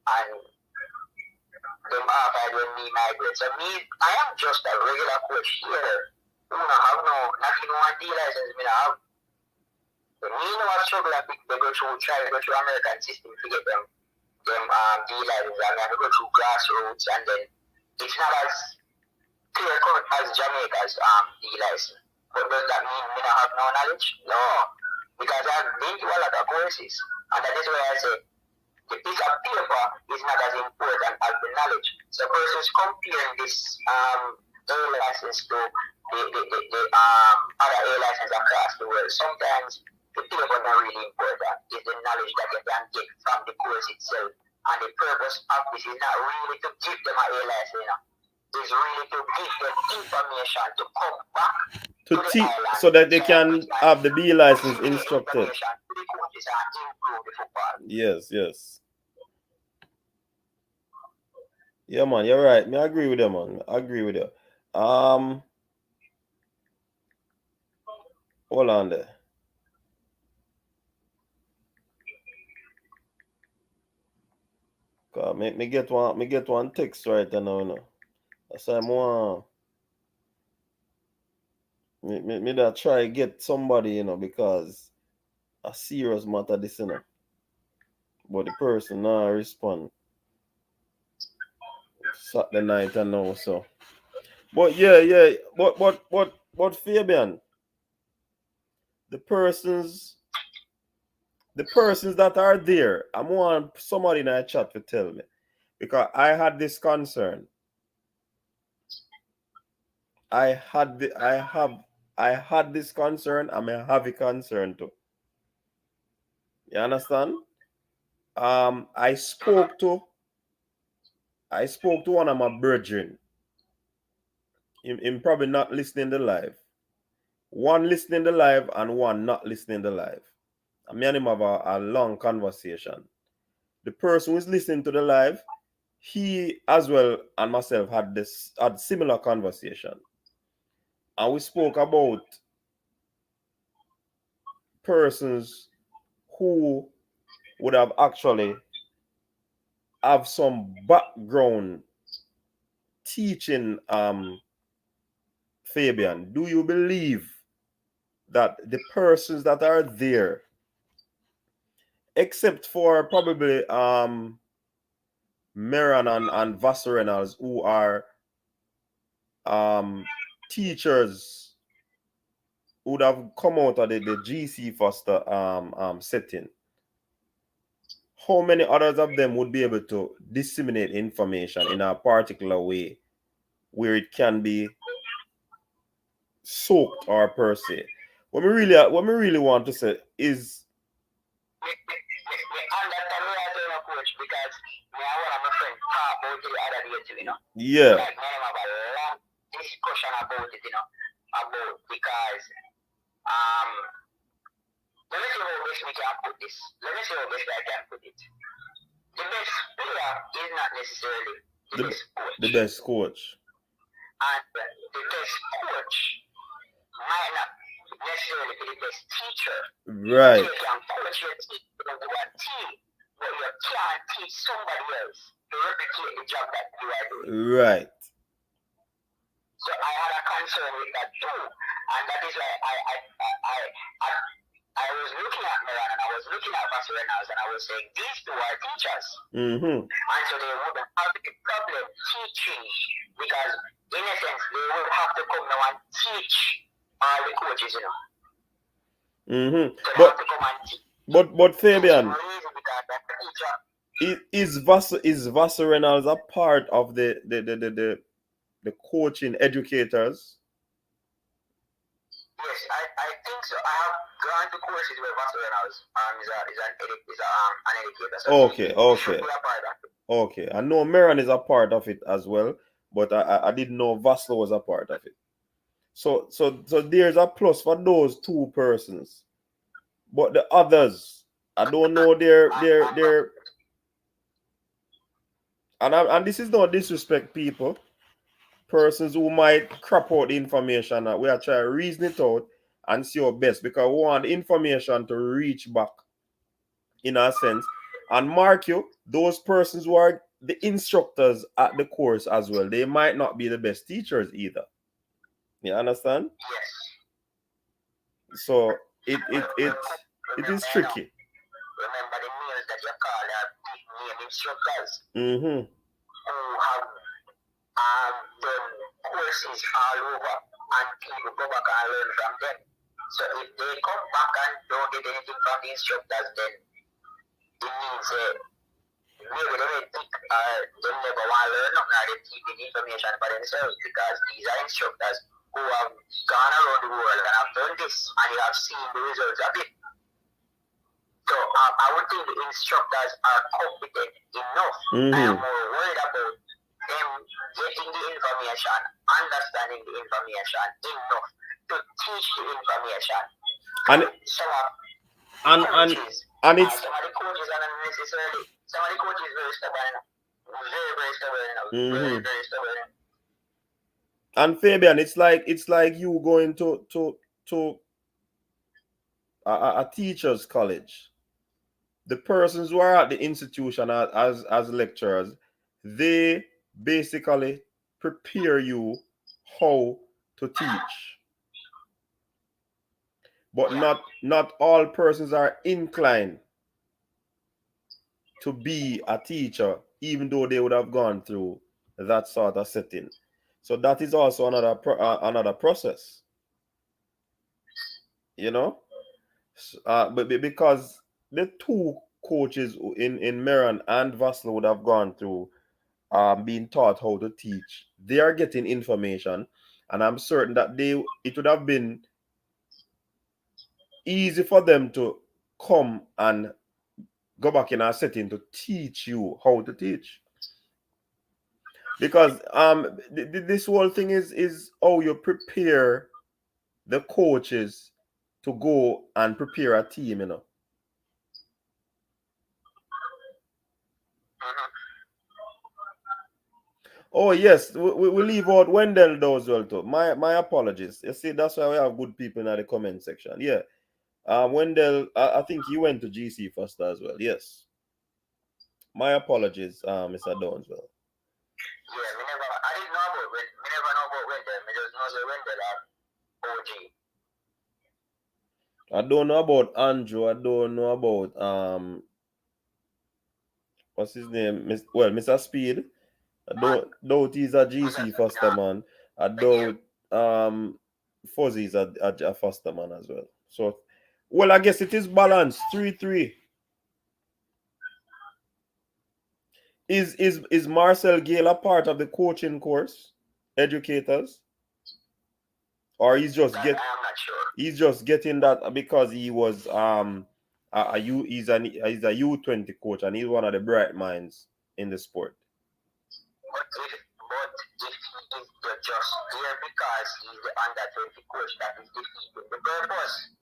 And them off and when me migrate. So me, I am just a regular coach here. Who not have nothing one D license, me not have. So me know I struggle a bit, they go through American system to get them D license, and then they go through grassroots, and then it's not as clear cut as Jamaica's D license. But does that mean me not have no knowledge? No, because I've been to a lot of courses, and that is why I say the piece of paper is not as important as the knowledge. So persons comparing this A license to the other A license across the world. Sometimes the paper not really important. It's the knowledge that you can get from the course itself. And the purpose of this is not really to give them an A license, It's really to give them information to come back to the island, so that they can have the B license instructed. Yes. Yeah, man, you're right. I agree with you, man. I agree with you. Hold on there. Me get one text right now. No. That's why I'm want me that try get somebody, because a serious matter this, But the person now respond Saturday night and now, so. But yeah. But Fabian, the persons that are there, I want somebody in a chat to tell me, because I had this concern. I had this concern, and I have a concern too. You understand? I spoke to one of my brethren. Him probably not listening to live. One listening to live and one not listening to live. And me and him have a long conversation. The person who is listening to the live, he as well and myself had similar conversation. And we spoke about persons who would have actually have some background teaching. Fabian, do you believe that the persons that are there, except for probably Meran and Vasserenals, who are teachers who would have come out of the GC Foster setting, how many others of them would be able to disseminate information in a particular way where it can be soaked or per se? What me really want to say is, yeah. Like, I have a long discussion about it, because let me see how best we can put this. Let me see how best I can put it. The best player is not necessarily the best coach. The best coach. And the best coach might not necessarily be the best teacher. Right. You can coach your team to one team, but you can't teach somebody else to replicate the job that you are doing. Right. So I had a concern with that too, and that is why I was looking at Milan and I was looking at Vasserenals and I was saying these two are teachers, and so they wouldn't have a problem teaching, because in a sense they would have to come now and teach all the coaches, So they have to come and teach. But Fabian, is Vasserenals a part of the coaching educators? Yes, I think so. I have gone to courses where Vasserenals is an educator. So Okay. I know Meran is a part of it as well, but I didn't know Vassler was a part of it. So there's a plus for those two persons, but the others, I don't know their and this is no disrespect, people. Persons who might crap out the information, that we are trying to reason it out and see our best, because we want the information to reach back in a sense. And mark you, those persons who are the instructors at the course as well, they might not be the best teachers either. You understand? Yes. So it is tricky. Remember the names that you call are big name instructors Mm-hmm. who have done courses all over, and people go back and learn from them. So if they come back and don't get anything from the instructors, then it means maybe they may think they never want to learn nothing, or they keep the information for themselves, because these are instructors who have gone around the world and have done this, and you have seen the results of it. So I would think the instructors are competent enough. I am more worried about them getting the information, understanding the information enough to teach the information. And some of and it's some of the coaches are not necessarily, some of the coaches very stubborn, very stubborn, very stubborn. And Fabian, it's like you going to a teacher's college. The persons who are at the institution as lecturers, they basically prepare you how to teach. But not all persons are inclined to be a teacher, even though they would have gone through that sort of setting. So that is also another process, you know. But because the two coaches in Meran and Vassal would have gone through being taught how to teach, they are getting information, and I'm certain that it would have been easy for them to come and go back in a setting to teach you how to teach. Because this whole thing is how you prepare the coaches to go and prepare a team, you know. Oh yes, we leave out Wendell though as well too. My apologies. You see, that's why we have good people in the comment section. Yeah. Wendell, I think he went to GC first as well. Yes. My apologies, Mr. Downswell. Yeah, I didn't know about Wendell. I never know about Wendell. I just know that Wendell OG. I don't know about Andrew. I don't know about what's his name? Mr. Speed. I doubt he's a GC faster man. I doubt Fuzzy's a faster man as well. So well, I guess it is balanced 3-3. Is Marcel Gale a part of the coaching course, educators? Or he's just I'm not sure. He's just getting that because he was he's a U20 coach, and he's one of the bright minds in the sport. But if he is just there because he's the under 20 coach, that is defeating the purpose.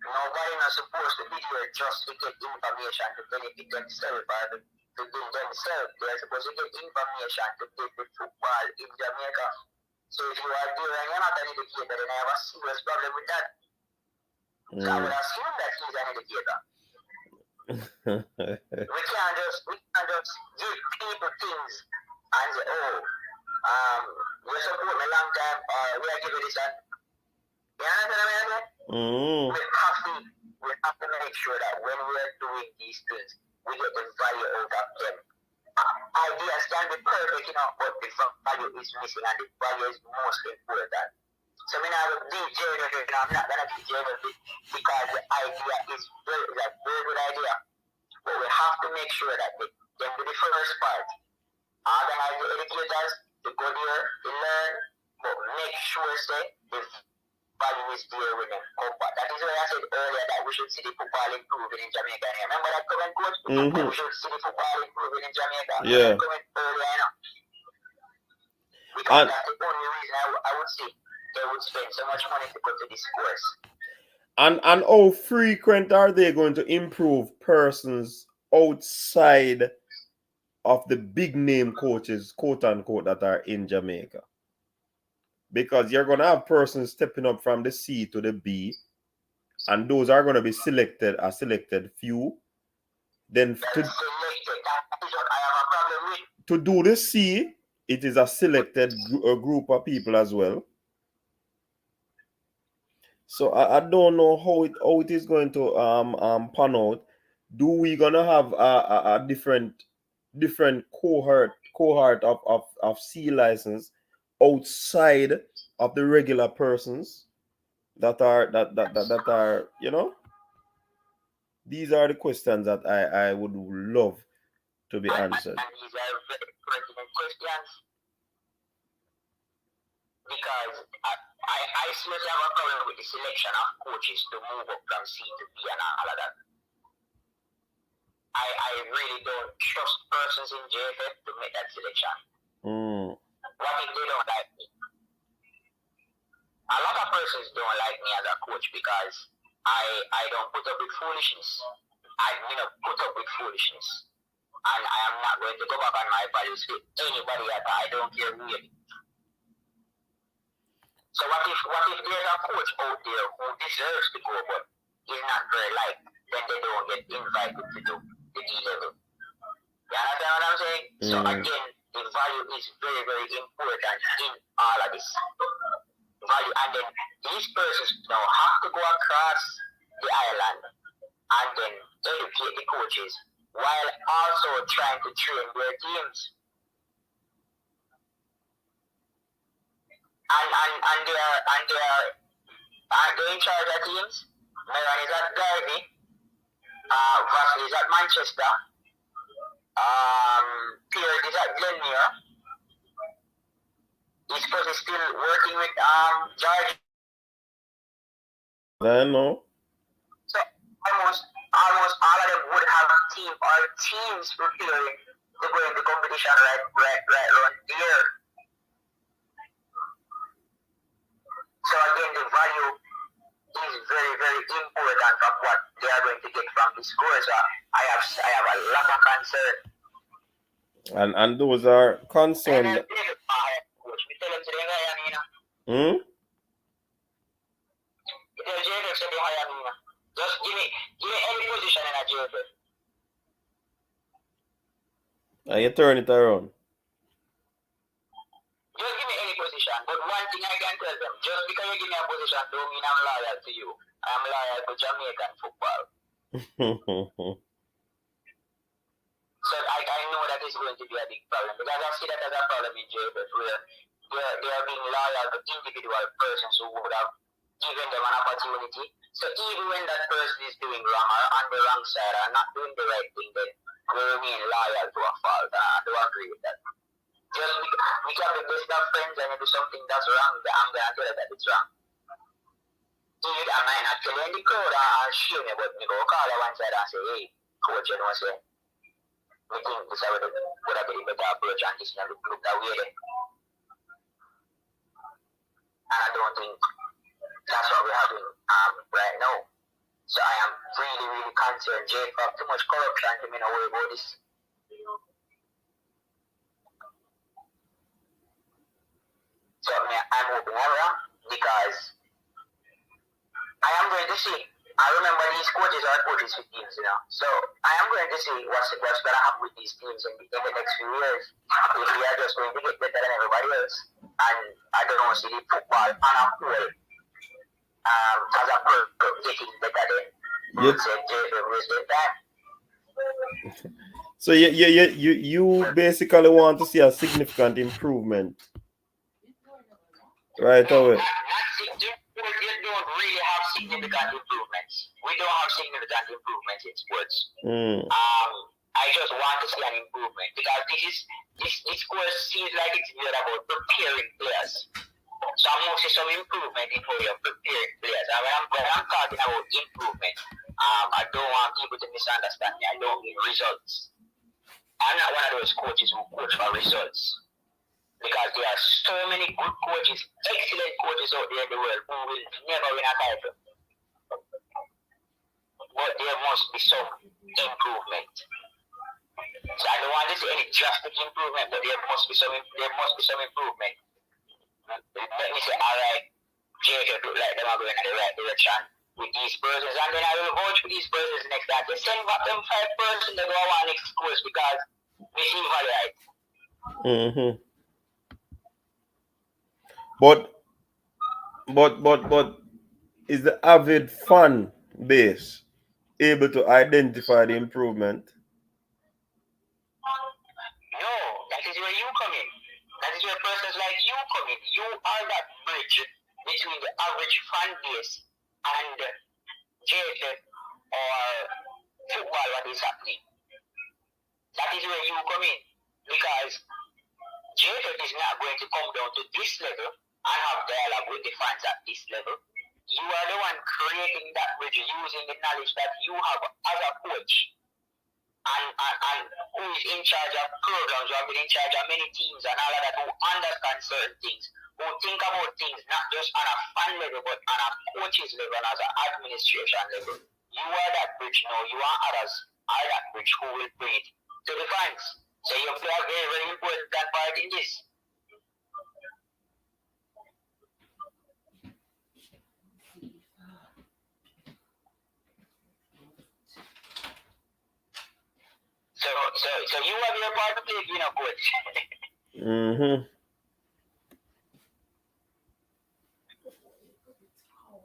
Nobody is supposed to be there just to get information to benefit themselves or to do themselves. They're supposed to get information to play the football in Jamaica. So if you are there and you're not an educator, then I have a serious problem with that. So I would assume that he's an educator. we can't just give people things and say, you support me a long time, we are giving this and you understand what I mean? We have to make sure that when we are doing these things, we get the value out of them. Ideas can be perfect, but the value is missing, and the value is most important. So I'm not gonna be genuine because the idea is a very good idea. But we have to make sure that they do the first part. Organize the educators to go there, to learn, but make sure the value is there with them. That is why I said earlier that we should see the football improving in Jamaica. Remember that comment, coach? We should see the football improving in Jamaica. Yeah. Comment earlier, because that's the only reason I would say they would spend so much money to go to this course. And how frequent are they going to improve persons outside of the big name coaches, quote unquote, that are in Jamaica? Because you're going to have persons stepping up from the C to the B, and those are going to be selected few. Then selected, that's is what I have a problem with. To do the C, it is a selected group of people as well. So I don't know how it is going to pan out. Do we gonna have a different cohort of C license outside of the regular persons that are, you know? These are the questions that I would love to be answered. And these are very pertinent questions because I seriously have a problem with the selection of coaches to move up from C to B and all of that. I really don't trust persons in JFF to make that selection. What if they don't like me? A lot of persons don't like me as a coach because I don't put up with foolishness. I put up with foolishness. And I am not going to go back on my values with anybody at all. I don't care who it is. So what if there's a coach out there who deserves to go but is not very liked, then they don't get invited to do the D level. You understand what I'm saying? So again, the value is very, very important in all of this. Value, and then these persons now have to go across the island and then educate the coaches while also trying to train their teams. And they in charge of teams. Meron is at Derby, Vassal is at Manchester, Pierre is at Glenmuir. This person is still working with George. I know. So almost all of them would have a team or teams preparing to go in the competition right around here. So again, the value is very, very important from what they are going to get from this course. I have a lot of concern. And those are concerned. Just give me any position in a JFF. And you turn it around. Just give me any position. But one thing I can tell them, just because you give me a position don't mean I'm loyal to you. I'm loyal to Jamaican football. So I know that is going to be a big problem because I see that as a problem in JFF where they are being loyal to individual persons who would have given them an opportunity. So even when that person is doing wrong or on the wrong side or not doing the right thing, then we remain loyal to a fault. I do agree with that. Just because we can be best of friends and if do something that's wrong, I'm going to tell you that it's wrong. Even I might not tell you in the crowd or show me, but me go call you one side and say, hey, coach, you know what I'm saying? We think this would have been a better approach and this look that way then. And I don't think that's what we're having right now. So I am really, really concerned. JFF, too much corruption to me not worry about this. So I'm hoping I'm wrong because I am going to see. I remember these coaches are coaches with teams, you know. So I am going to see what's going to happen with these teams in the next few years. If we are just going to get better than everybody else. And I don't want to see the football on a whole as a group getting better than So you basically want to see a significant improvement right away. You don't really have significant improvements. We don't have significant improvements in sports. I just want to see an improvement because this course seems like it's more about preparing players. So I'm going to see some improvement in how you're preparing players. And when I'm talking about improvement, I don't want people to misunderstand me. I don't mean results. I'm not one of those coaches who coach for results. Because there are so many good coaches, excellent coaches out there in the world who will never win a title. But there must be some improvement. So I don't want to see any drastic improvement, but there must be some improvement. Let me say, all right, Jacob look like them are going in the right direction with these persons, and then I will vouch for these persons next time. They send back them 5 persons that go on next course because Mm-hmm. But is the avid fan base able to identify the improvement? No, that is where you come in. That is where persons like you come in. You are that bridge between the average fan base and JFF or football, what is happening. That is where you come in. Because JFF is not going to come down to this level and have dialogue with the fans at this level. You are the one creating that bridge using the knowledge that you have as a coach and who is in charge of programs, who have been in charge of many teams and all of that, who understand certain things, who think about things not just on a fan level but on a coach's level and as an administration level. You are that bridge now. You and others are that bridge who will bring it to the fans. So you play a very, very important part in this. So you have your part to play, you know, coach. Mm-hmm.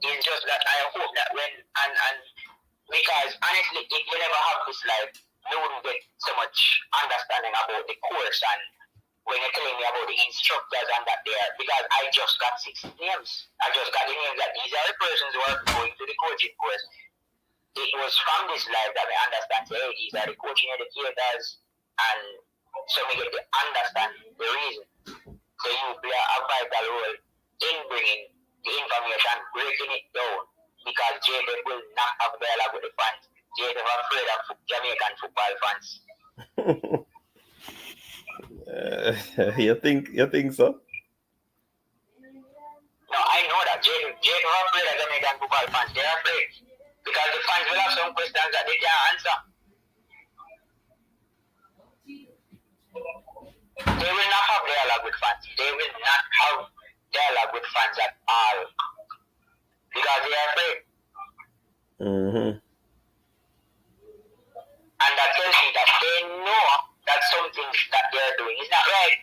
It's just that I hope that when and because honestly, if you never have this life, you wouldn't get so much understanding about the course and when you're telling me about the instructors and that there, because I just got 6 names. I just got the names that these are the persons who are going to the coaching course. It was from this life that I understand, say, hey, these are the coaching educators, and so we get to understand the reason. So you play a vital role in bringing the information, breaking it down, because JFF will not have dialogue with the fans. JFF are afraid of Jamaican football fans. You think so? No, I know that JFF are afraid of Jamaican football fans. They're afraid because the fans will have some questions that they can't answer. They will not have dialogue with fans. They will not have dialogue with fans at all because they are afraid. Mm-hmm. And that tells me that they know that some things that they are doing is not right.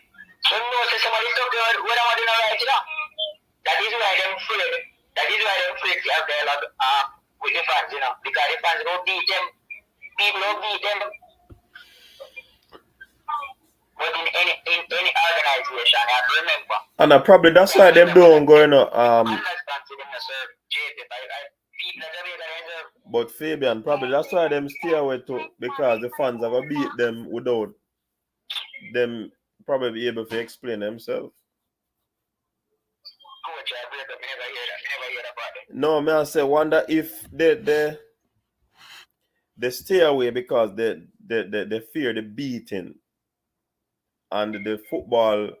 They know that somebody stuck there what am I doing right, you know? That is why they're afraid. That is why they're afraid to have dialogue with the fans, you know, because the fans don't beat them. People don't beat them. But in any organization, I have to remember. And probably that's why them don't go, you know. But Fabian, probably that's why them stay away too, because the fans are gonna beat them without them probably be able to explain themselves. No, may I say, wonder if they stay away because they fear the beating, and the football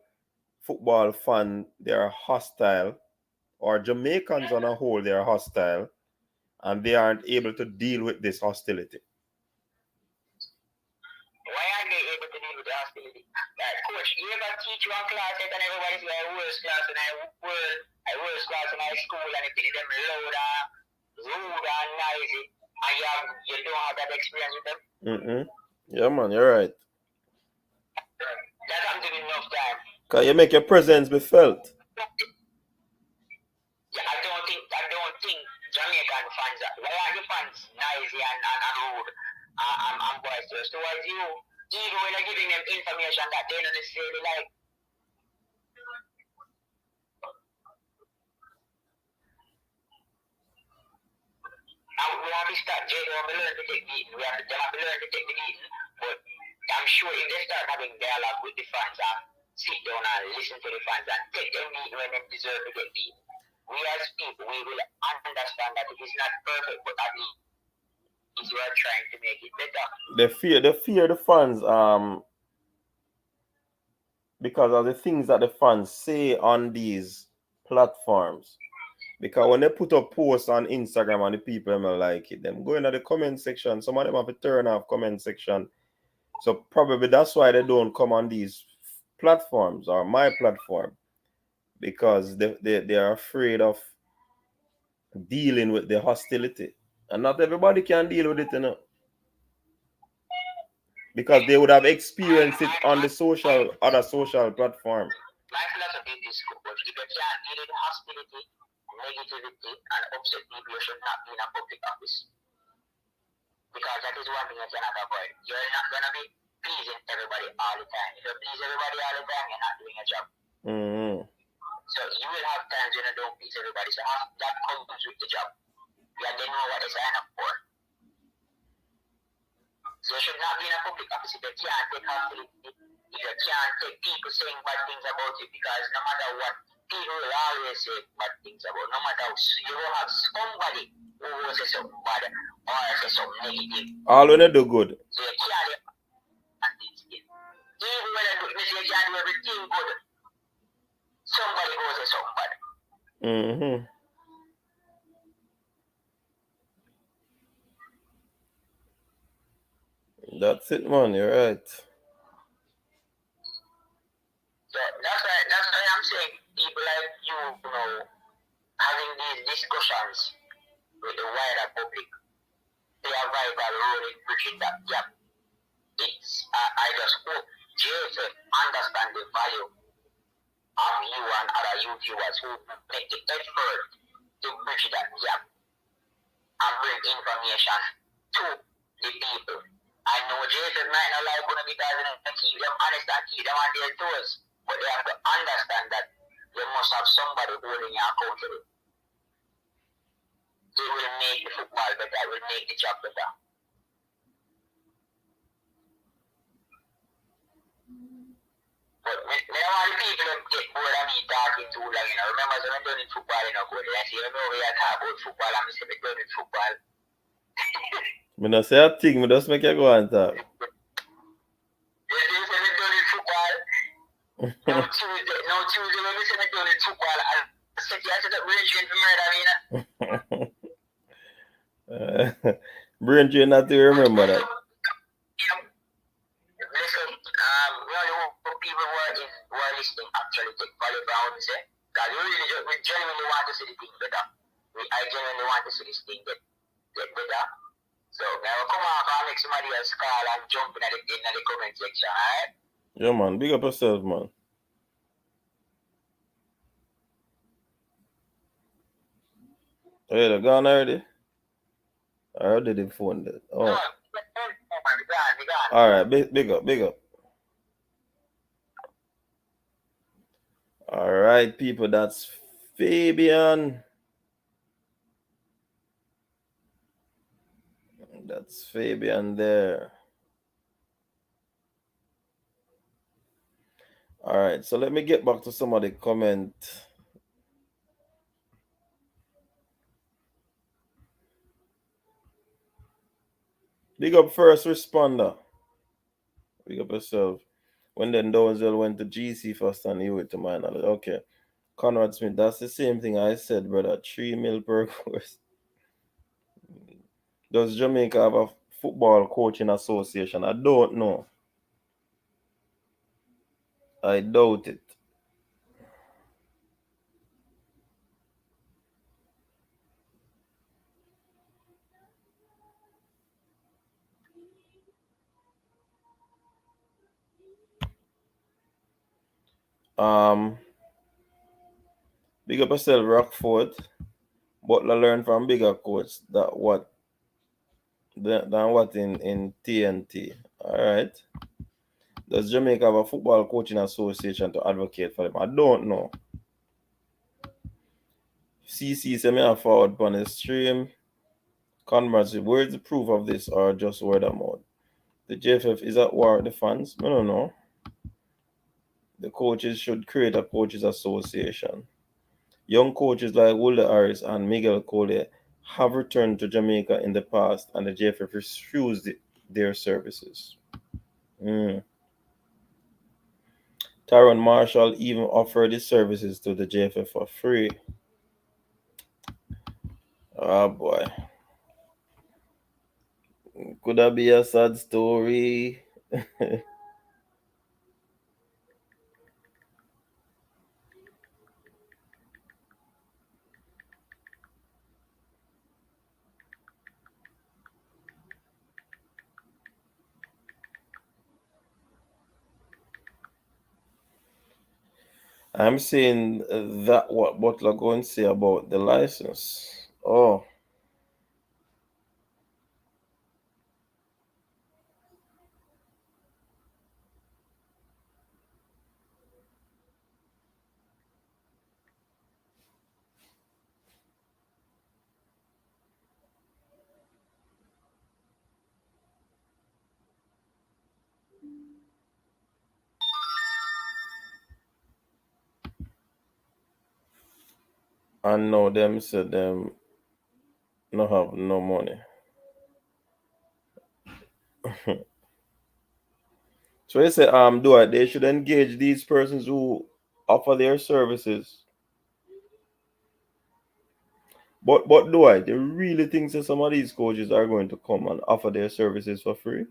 fan, they are hostile, or Jamaicans on a whole, they are hostile, and they aren't able to deal with this hostility. Why aren't they able to deal with the hostility? Coach, you ever teach one class and everybody's like worst class in I worst class in high school and you think them loud and rude and noisy and you don't have that experience with them? Mm-hmm. Yeah, man, you're right. That happens enough time. Because you make your presence be felt. Yeah, I don't think Jamaican fans why are the fans noisy and rude and boisterous towards you? Even when you're giving them information that they don't necessarily like. And we have to start, Jay, we have to learn to take beating. They have to learn to take the beating. But I'm sure if they start having dialogue with the fans and sit down and listen to the fans and take them beating when they deserve to get beaten, we as people, we will understand that it is not perfect, but at least we are trying to make it better. They fear the fans because of the things that the fans say on these platforms. Because when they put up posts on Instagram and the people don't like it, them go into the comment section. Some of them have to turn off comment section. So probably that's why they don't come on these platforms or my platform. Because they are afraid of dealing with the hostility. And not everybody can deal with it, you know. because they would have experienced it on the other social platform. My philosophy is this, coach. If you can't deal with hostility, negativity, and upset people, you should not be in a public office. Because that is one thing you cannot avoid. You're not going to be pleasing everybody all the time. If you please everybody all the time, you're not doing your job. Mm-hmm. So you will have times when you don't please everybody. So that comes with the job. Yeah, they know what they sign up for. So you should not be in a public office if you can't take hostility, if you can't take people saying bad things about you, because no matter what, people will always say bad things about you. No matter how, you will have somebody who will say something bad or say something negative. All when they do good. So you can't even when you can't do everything good, somebody will say something bad. Mm-hmm. That's it, man. You're right. So that's why I'm saying people like you know, having these discussions with the wider public, play a vital role in bridging that gap. I just hope JSF understand the value of you and other youth viewers who make the effort to bridge that gap and bring information to the people. I know JSF might not like one because they keep them honest and keep them on their toes, but they have to understand that you must have somebody holding you accountable. They will make the football better, will make the job better. But when all the people get bored of me talking too long, you know, remember so I'm doing football, you know, good. I see, you know, we are talking about football, I'm saying we're doing football. Me not say a thing, me just make you go and talk. You say we're doing football. No Tuesday, when we say we're doing football, I said, you said that brain drain for murder, I mean. Brain drain, not to remember that. Listen, we only hope people who are listening actually take value from what we say. Because we genuinely want to see the thing better. I genuinely want to see this thing get better. So now come on, I'll make somebody else call and jump in the comment section, alright? Yeah, man. Big up yourself, man. Hey, they're gone already? I already did the phone that. Oh. No, Alright, big up. Alright, people, that's Fabian. That's Fabian there. Alright, so let me get back to some of the comment. Big up first responder. Big up yourself. When then Downsville went to GC first and you went to my knowledge. Okay. Conrad Smith, that's the same thing I said, brother. 3 mil per course. Does Jamaica have a football coaching association? I don't know. I doubt it. Big up yourself, Rockford. Butler learned from bigger coach than what in TNT. Alright. Does Jamaica have a football coaching association to advocate for them? I don't know. CC sent me a forward on the stream. Converse, where's the proof of this or just word of mouth? The JFF is at war with the fans? I don't know. The coaches should create a coaches association. Young coaches like Wilder Harris and Miguel Cole have returned to Jamaica in the past and the JFF refused their services. Tyrone Marshall even offered his services to the JFF for free. Oh boy. Could that be a sad story? I'm saying that what Butler going to say about the license. Oh, and now them said them no have no money. So they say do it. They should engage these persons who offer their services. But do I? They really think that some of these coaches are going to come and offer their services for free?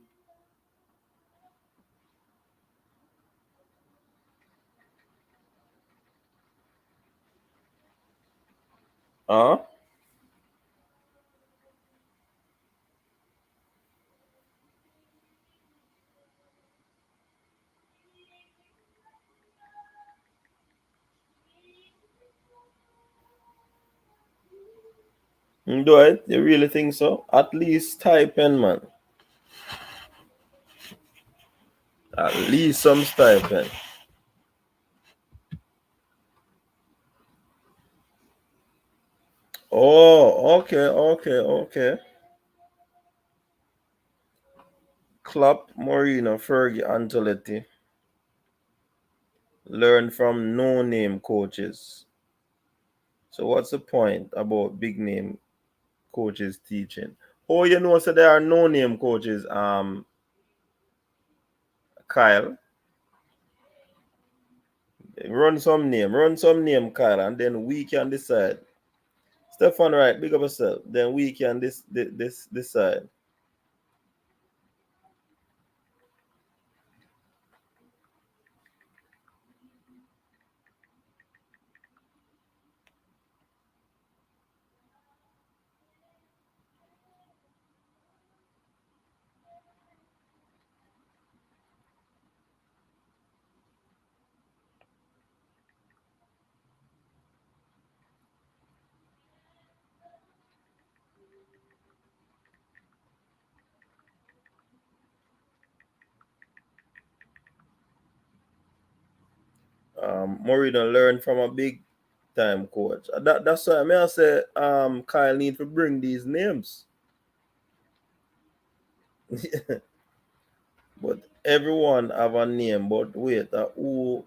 Huh? Do it? You really think so? At least stipend, man. At least some stipend. Oh, okay. Klopp, Mourinho, Fergie, Ancelotti learn from no-name coaches. So what's the point about big-name coaches teaching? Oh, you know, so there are no-name coaches. Kyle, run some name, Kyle, and then we can decide. Stefan, right? Big up yourself. Then we can this decide. Mourinho learn from a big time coach. That's why I say Kyle need to bring these names. But everyone have a name, but wait, who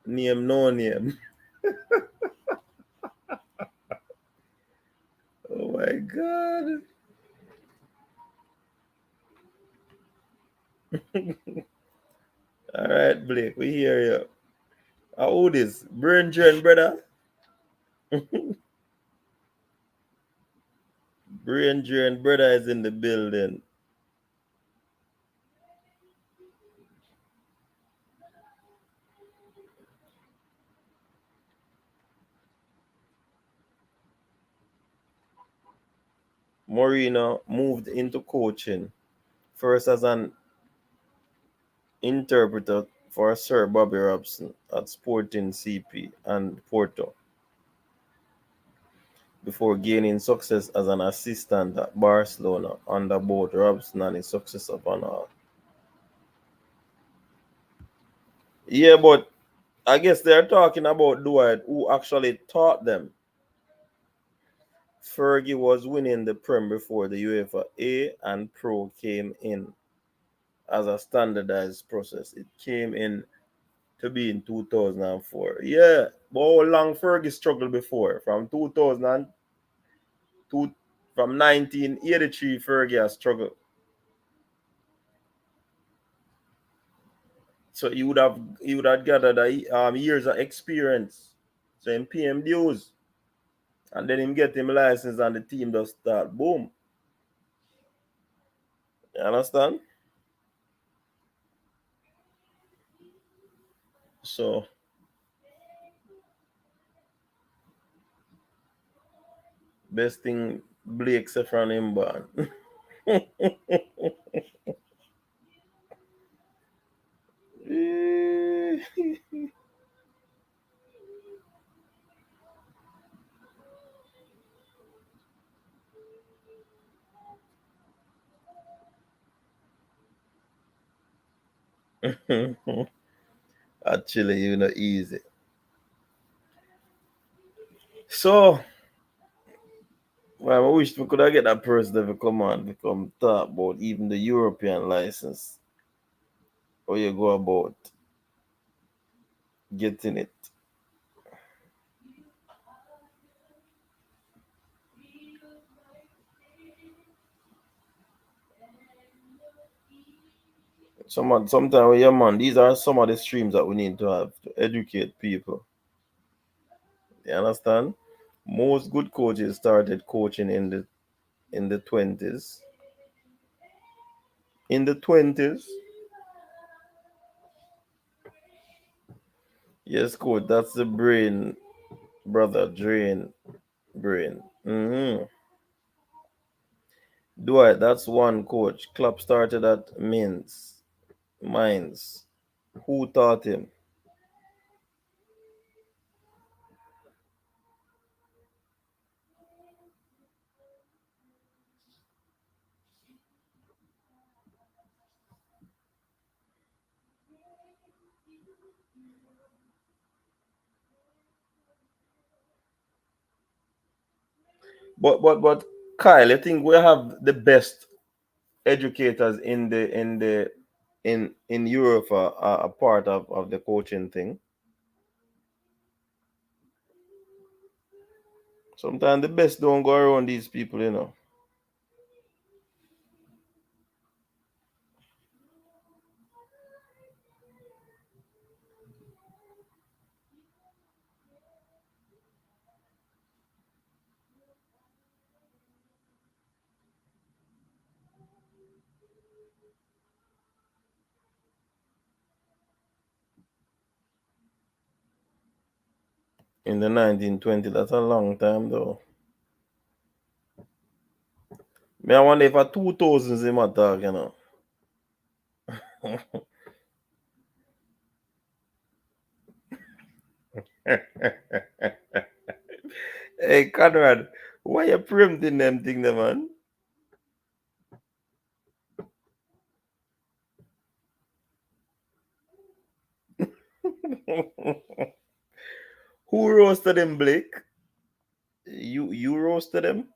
name no name? Oh my god. All right, Blake, we hear you. Who this? Brain brother? Brain brother is in the building. Mourinho moved into coaching first as an interpreter for Sir Bobby Robson at Sporting CP and Porto before gaining success as an assistant at Barcelona under both Robson and his successor Van Gaal. Yeah, but I guess they're talking about Dwight, who actually taught them. Fergie was winning the Prem before the UEFA A and Pro came in as a standardized process. It came in to be in 2004. Yeah, but how long Fergie struggled before? From 2002, from 1983, Fergie has struggled. So he would have gathered years of experience. So him pay him dues. And then him get him license and the team just start. Boom. You understand? So best thing Blake say from him born. Actually, easy. So, well, I wish we could have get that person to come on, become talk about even the European license. How you go about getting it. Sometimes, yeah, man, these are some of the streams that we need to have to educate people. You understand? Most good coaches started coaching in the 20s. In the 20s, yes, coach, that's the brain, brother, drain brain. Dwight, that's one coach. Club started at Mines. Who taught him? But Kyle, I think we have the best educators in Europe are a part of the coaching thing. Sometimes the best don't go around these people. In the 1920s, that's a long time though. Me, I wonder if a 2000s him attack. Hey, Conrad, why you preempting them thing, man? Who roasted him, Blake? You roasted him?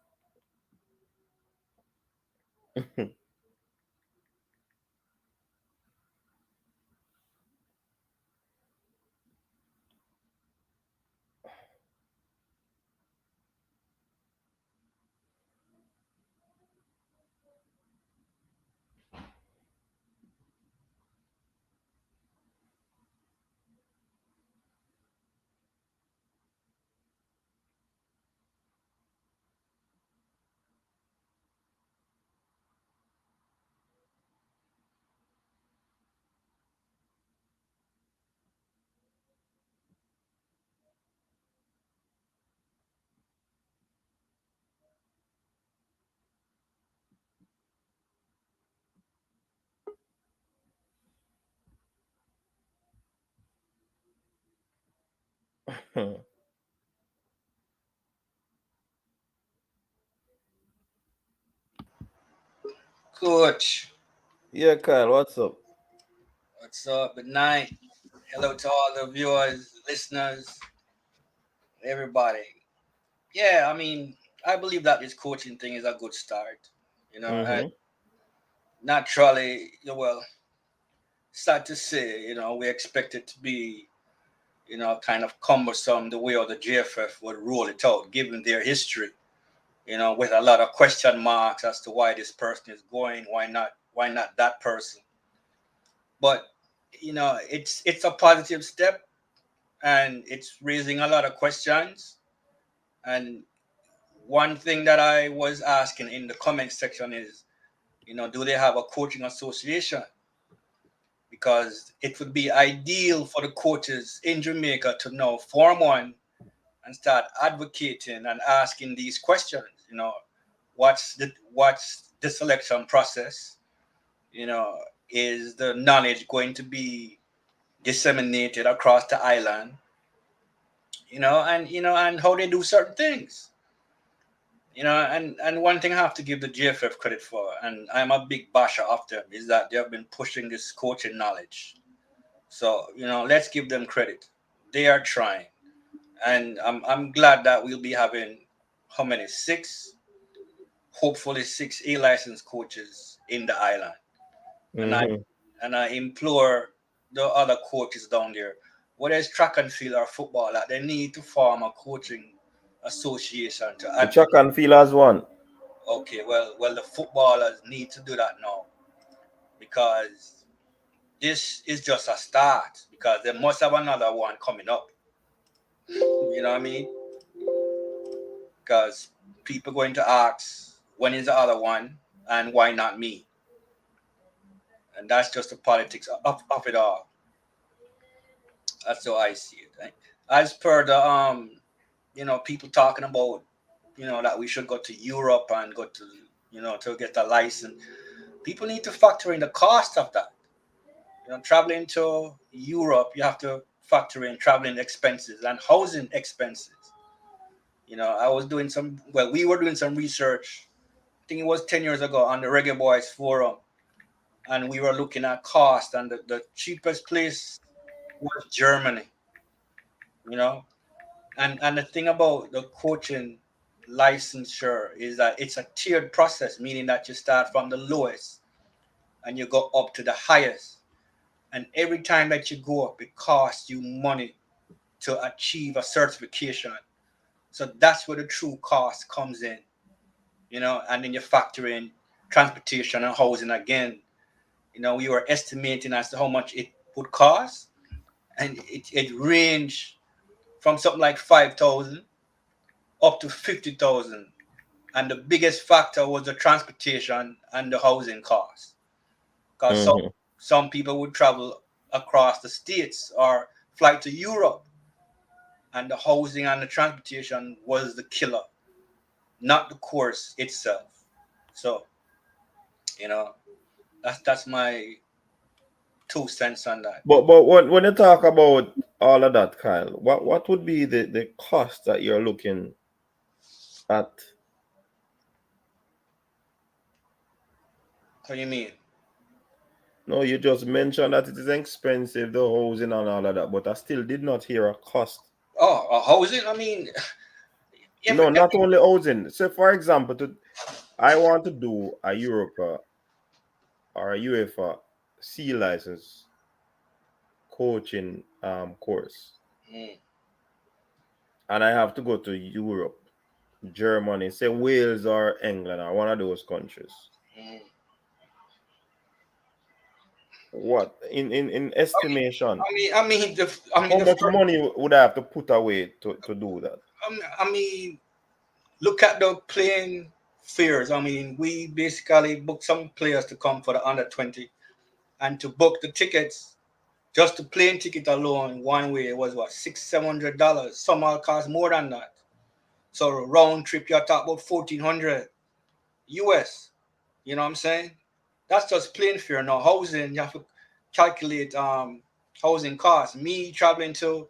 Coach, Yeah, Kyle, what's up? what's up? Good night. Hello to all the viewers, listeners, everybody. Yeah, I mean, I believe that this coaching thing is a good start. And Mm-hmm. naturally, well, sad to say, we expect it to be, kind of cumbersome the way the JFF would roll it out, given their history. With a lot of question marks as to why this person is going, why not that person. But it's a positive step and it's raising a lot of questions. And one thing that I was asking in the comment section is, do they have a coaching association? Because it would be ideal for the coaches in Jamaica to now form one and start advocating and asking these questions. What's the selection process? You know, is the knowledge going to be disseminated across the island? And how they do certain things. You know, and one thing I have to give the JFF credit for, and I'm a big basher of them, is that they have been pushing this coaching knowledge. So, you know, let's give them credit. They are trying. And I'm glad that we'll be having how many? Six, hopefully six A licensed coaches in the island. And I Mm-hmm. and I implore the other coaches down there, whether it's track and field or football, that they need to form a coaching association to The track advocate. and field as one. Okay, well, the footballers need to do that now because this is just a start. Because they must have another one coming up. You know what I mean? Because people going to ask when is the other one and why not me? And that's just the politics of it all. That's how I see it. As per the you know, people talking about, you know, that we should go to Europe and go to, you know, to get a license. People need to factor in the cost of that. You know, traveling to Europe, you have to factor in traveling expenses and housing expenses. You know, we were doing some research. I think it was 10 years ago on the Reggae Boyz forum, and we were looking at cost, and the cheapest place was Germany. You know, and the thing about the coaching licensure is that it's a tiered process, meaning that you start from the lowest and you go up to the highest. And every time that you go up, it costs you money to achieve a certification. So that's where the true cost comes in, you know, and then you factor in transportation and housing again. You know, we were estimating as to how much it would cost, and it ranged from something like 5,000 up to 50,000. And the biggest factor was the transportation and the housing cost. Because Mm-hmm. some people would travel across the states or fly to Europe, and the housing and the transportation was the killer, not the course itself. So, you know, that's my 2 cents on that. But when you talk about all of that, Kyle, what would be the cost that you're looking at? What do you mean? No, you just mentioned that it is expensive, the housing and all of that, but I still did not hear a cost. Oh, housing? I mean, No, not only housing. So, for example, I want to do a Europa or a UEFA C license coaching course, mm, and I have to go to Europe, Germany, say Wales or England or one of those countries. mm. What in estimation? I mean, How the much first, money would I have to put away to do that? I mean, look at the playing fares. I mean, we basically booked some players to come for the under 20, and to book the tickets, just the plane ticket alone, one way was what, $600-700. Some all cost more than that. So round trip, you're talking about 1,400 US. You know what I'm saying? That's just plane fare. Now housing, you have to calculate housing costs. Me traveling to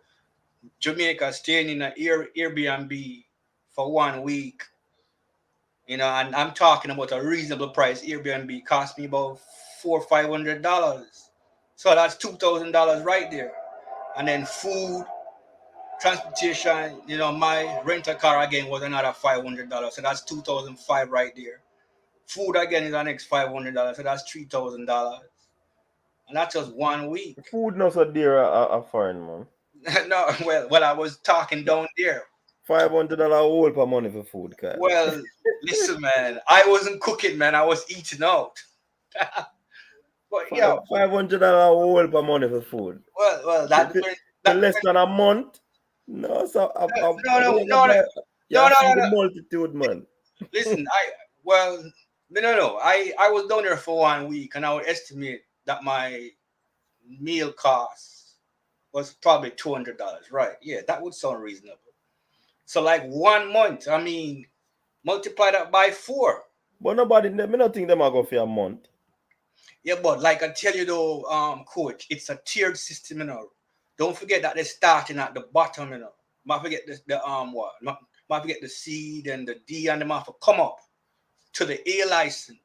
Jamaica, staying in an Airbnb for 1 week, you know, and I'm talking about a reasonable price. Airbnb cost me about $400-500. So that's $2,000 right there. And then food, transportation, you know, my rental car again was another $500. So that's 2,500 right there. Food again is the next $500. So that's $3,000. And that's just 1 week. Food not so dear a foreign man. No, well, I was talking down there. $500 whole per money for food, Kyle. Well, listen, man, I wasn't cooking, man. I was eating out. But yeah, $500 whole per money for food. well, For that less than a month? No, so no, no, you no, no, no, no, feed no, the no. multitude, man. Listen, well, no. I was down there for 1 week, and I would estimate that my meal cost was probably $200. Right? Yeah, that would sound reasonable. So like 1 month, I mean, multiply that by 4. But me not think them are go for a month. Yeah, but like I tell you though, coach, it's a tiered system, you know. Don't forget that they're starting at the bottom, you know. Not forget the what? Not might get the C, then the D, and them have to come up to the A license.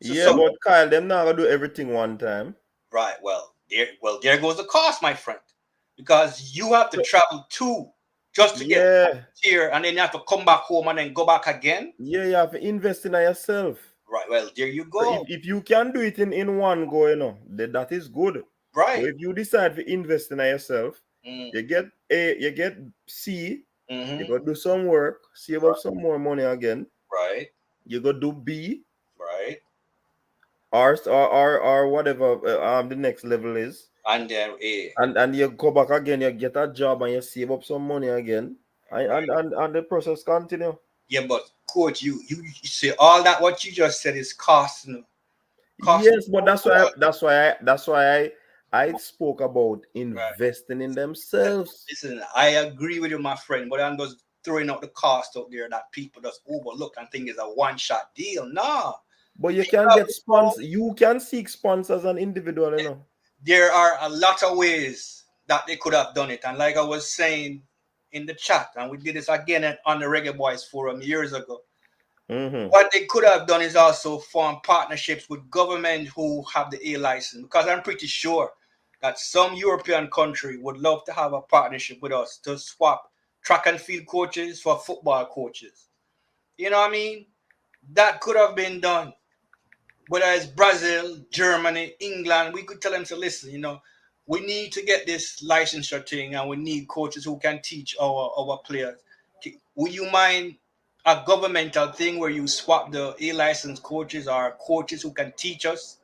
Yeah, but Kyle, them not gonna do everything one time. Right. There goes the cost, my friend, because you have to travel just to get here, and then you have to come back home and then go back again. Yeah, you have to invest in yourself. Right. Well, there you go. So if you can do it in one go, that is good. Right. But if you decide to invest in yourself, you get A, you get C, you go do some work, save up some more money again. Right. You go do B. Right. Or whatever the next level is. And then A. And you go back again, you get a job and you save up some money again. And the process continue. Yeah, but coach, you see all that what you just said is costing. Yes, but that's why I spoke about investing in themselves. Listen, I agree with you, my friend, but I'm just throwing out the cost out there that people just overlook and think is a one-shot deal. No. But you can get sponsors. You can seek sponsors as an individual, There are a lot of ways that they could have done it. And like I was saying in the chat, and we did this again on the Reggae Boyz forum years ago, what they could have done is also form partnerships with government who have the A license, because I'm pretty sure that some European country would love to have a partnership with us to swap track and field coaches for football coaches. You know what I mean? That could have been done. Whether it's Brazil, Germany, England, we could tell them to listen, we need to get this licensure thing and we need coaches who can teach our players. Would you mind a governmental thing where you swap the A license coaches or coaches who can teach us,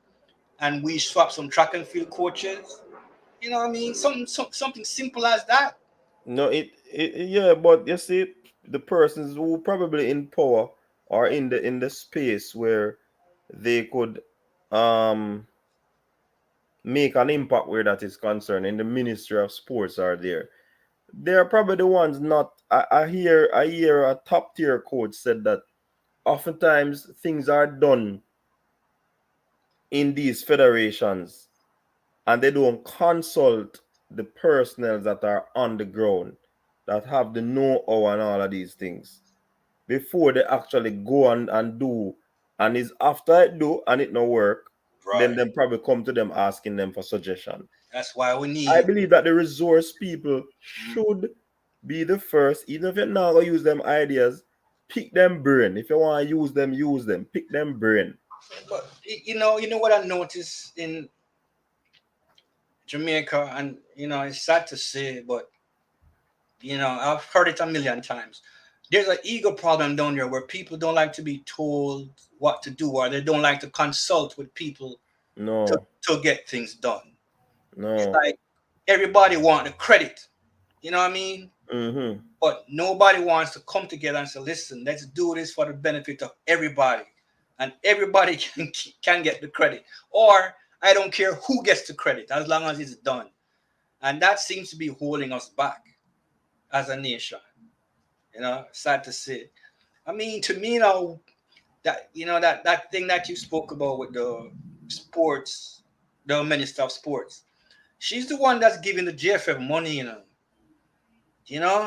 and we swap some track and field coaches? You know what I mean? Something simple as that. No, yeah, but you see, the persons who probably in power or in the space where they could make an impact where that is concerned in the Ministry of Sports are there. They're probably the ones not. I hear a top tier coach said that oftentimes things are done in these federations and they don't consult the personnel that are on the ground that have the know-how and all of these things before they actually go and do. And is after it do and it no work, then them probably come to them asking them for suggestion. That's why we need. I believe that the resource people should be the first, even if you're not gonna use them ideas, pick them brain. If you want to use them, pick them brain. But you know what I noticed in Jamaica, and it's sad to say, but I've heard it a million times. There's an ego problem down there where people don't like to be told what to do, or they don't like to consult with people to get things done. No. It's like everybody wants the credit. You know what I mean? Mm-hmm. But nobody wants to come together and say, listen, let's do this for the benefit of everybody. And everybody can get the credit. Or I don't care who gets the credit as long as it's done. And that seems to be holding us back as a nation. Sad to say. I mean, to me, that thing that you spoke about with the sports, the Minister of Sports, she's the one that's giving the JFF money,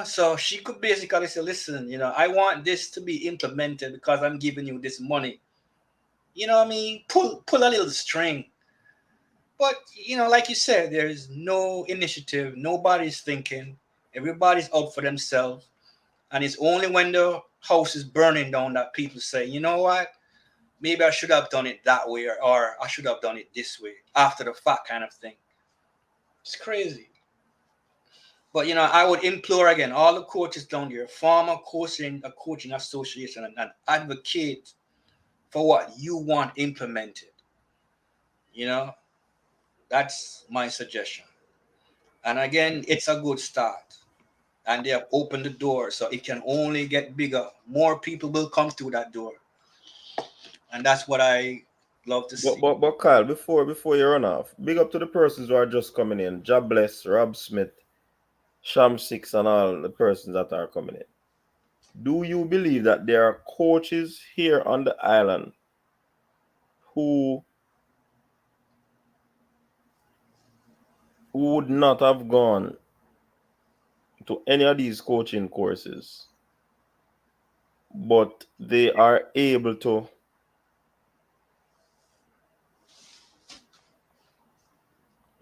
so she could basically say, listen, I want this to be implemented because I'm giving you this money. You know what I mean? Pull a little string. But, like you said, there is no initiative. Nobody's thinking. Everybody's out for themselves. And it's only when the house is burning down that people say, you know what? Maybe I should have done it that way, or I should have done it this way, after the fact kind of thing. It's crazy. But, I would implore again, all the coaches down there, form a coaching association and advocate for what you want implemented. That's my suggestion. And again, it's a good start. And they have opened the door, so it can only get bigger. More people will come through that door. And that's what I love to see. But Kyle, before you run off, big up to the persons who are just coming in. Job Bless, Rob Smith, Sham 6, and all the persons that are coming in. Do you believe that there are coaches here on the island who would not have gone to any of these coaching courses but they are able to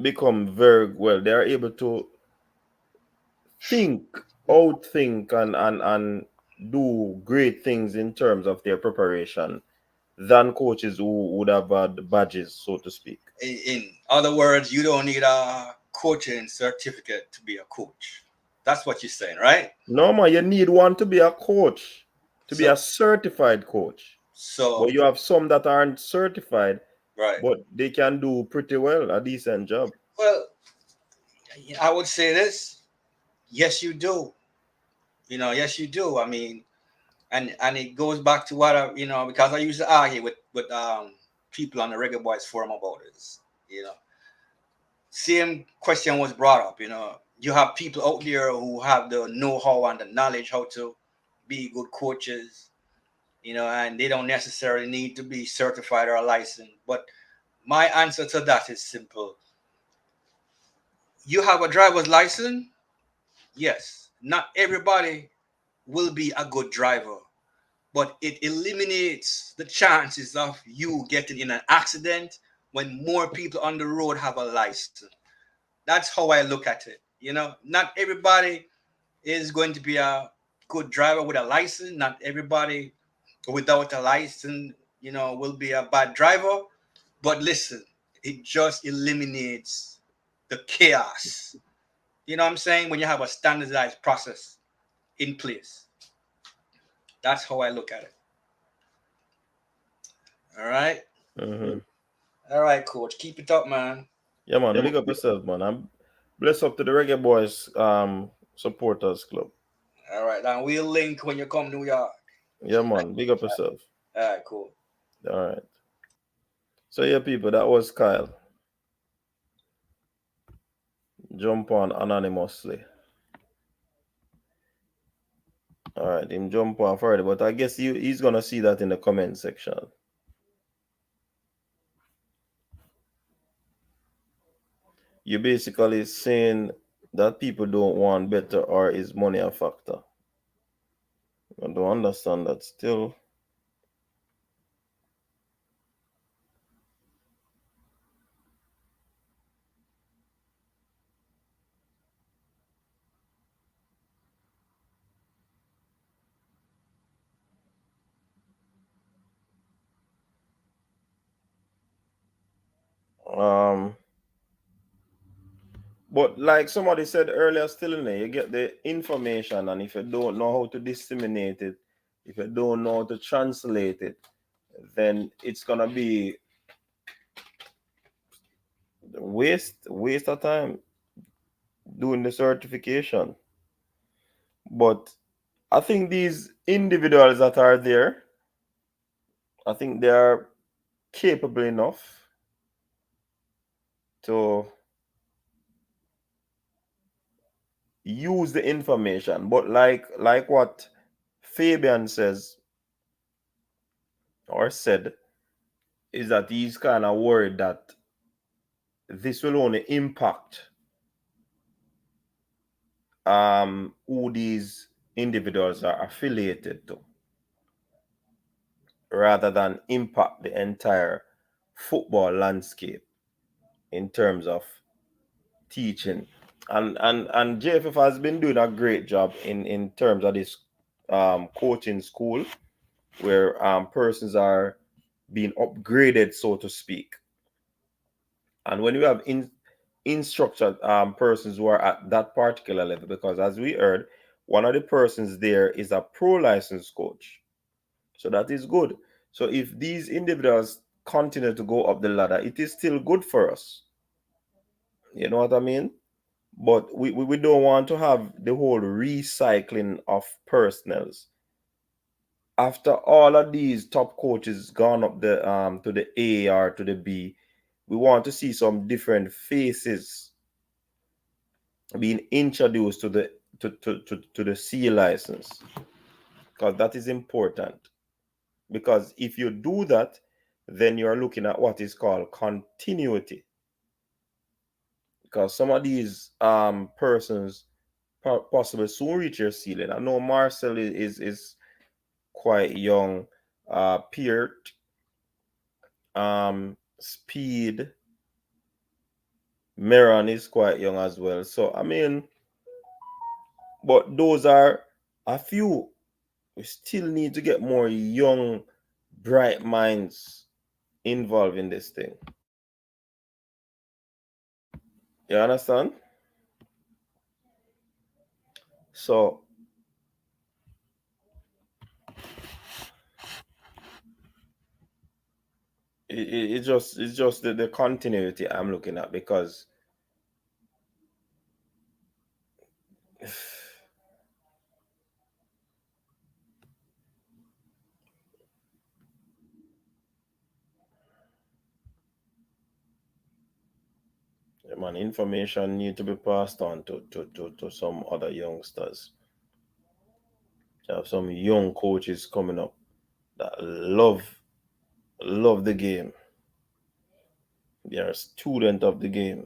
become very well. They are able to think, outthink, and do great things in terms of their preparation than coaches who would have had badges, so to speak. In other words, you don't need a coaching certificate to be a coach. That's what you're saying, right? No, man, you need one to be a coach, to be So, a certified coach. so But you have some that aren't certified, right. but they can do pretty well, a decent job. Well, I would say this. Yes, you do. Yes, you do. I mean, and it goes back to what because I used to argue with people on the Reggae Boyz forum about this. You know, same question was brought up. You have people out there who have the know-how and the knowledge how to be good coaches. And they don't necessarily need to be certified or licensed. But my answer to that is simple. You have a driver's license? Yes. Not everybody will be a good driver, but it eliminates the chances of you getting in an accident when more people on the road have a license. That's how I look at it. Not everybody is going to be a good driver with a license. Not everybody without a license, will be a bad driver. But listen, it just eliminates the chaos. You know what I'm saying? When you have a standardized process in place. That's how I look at it. All right. Mm-hmm. All right, coach. Keep it up, man. Yeah, man, big up yourself, man. I'm blessed up to the Reggae Boys supporters club. All right. Now we'll link when you come to New York. Yeah, man, big up yourself. All right, cool. All right. So yeah, people, that was Kyle. Jump on anonymously. All right, him jump on further, but I guess he's gonna see that in the comment section. You're basically saying that people don't want better, or is money a factor? I don't understand that still. Um, but like somebody said earlier, still in there, you get the information, and if you don't know how to disseminate it, if you don't know how to translate it, then it's gonna be waste of time doing the certification. But I think these individuals that are there, I think they are capable enough to use the information. But like what Fabian says or said, is that he's kind of worried that this will only impact who these individuals are affiliated to, rather than impact the entire football landscape in terms of teaching. And JFF has been doing a great job in terms of this coaching school, where persons are being upgraded, so to speak. And when you have instructor persons who are at that particular level, because as we heard, one of the persons there is a pro license coach, so that is good. So if these individuals continue to go up the ladder, it is still good for us. You know what I mean? But we don't want to have the whole recycling of personnels. After all of these top coaches gone up the to the A or to the B, we want to see some different faces being introduced to the C license, because that is important. Because if you do that, then you're looking at what is called continuity. Because some of these persons possibly soon reach your ceiling. I know Marcel is quite young. Peart, Speed, Meron is quite young as well. So I mean, but those are a few. We still need to get more young, bright minds involved in this thing. You understand? So it's just the continuity I'm looking at, because man, information need to be passed on to some other youngsters. You have some young coaches coming up that love the game. They are a student of the game.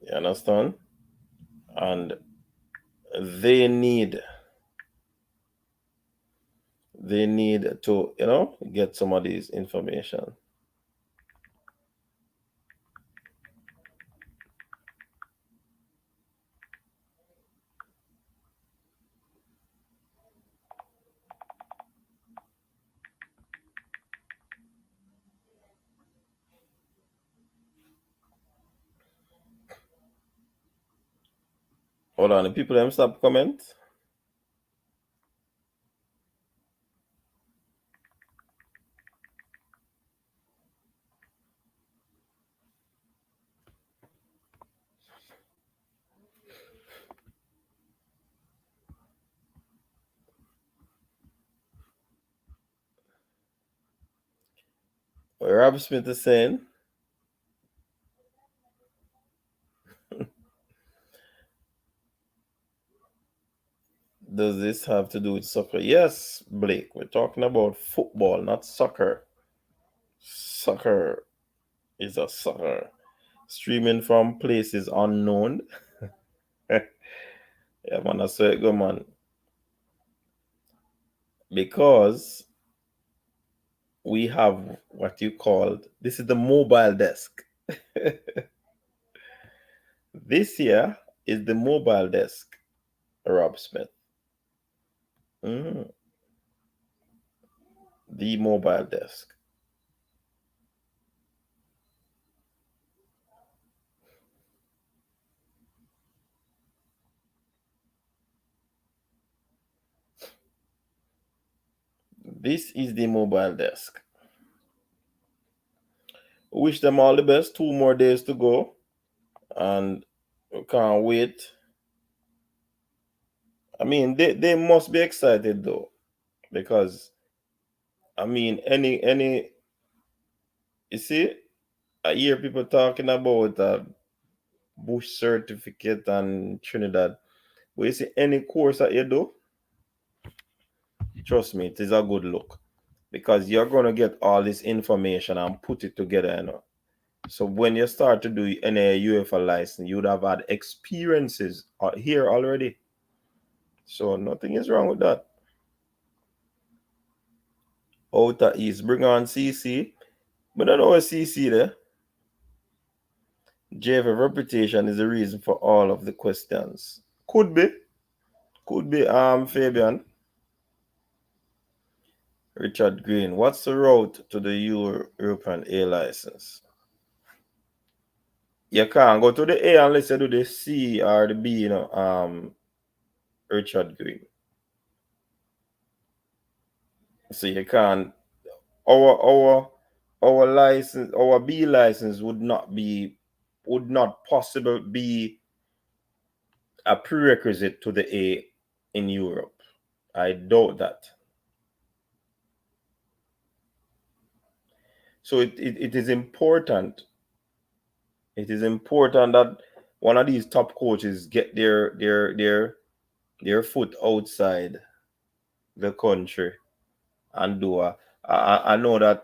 You understand? And they need to, get some of these information. Hold on, the people them stop comment. What Rob Smith is saying. Does this have to do with soccer? Yes, Blake. We're talking about football, not soccer. Soccer is a soccer. Streaming from places unknown. Yeah, man, I swear it go, man. Because we have what you called, this is the mobile desk. This here is the mobile desk, Rob Smith. The mobile desk. This is the mobile desk. Wish them all the best. 2 more days to go. And we can't wait. I mean, they must be excited though. Because, I mean, any you see, I hear people talking about a Bush certificate and Trinidad. But you see, any course that you do, trust me, it is a good look. Because you're going to get all this information and put it together, So when you start to do any UEFA license, you would have had experiences here already. So nothing is wrong with that. Outer East, bring on CC. But I don't know what CC there. JF reputation is the reason for all of the questions. Could be, Fabian. Richard Green, what's the route to the European A license? You can't go to the A unless you do the C or the B, Richard Green. So you can't. Our license, our B license would not possibly be a prerequisite to the A in Europe. I doubt that. So it is important. It is important that one of these top coaches get their foot outside the country and do I know that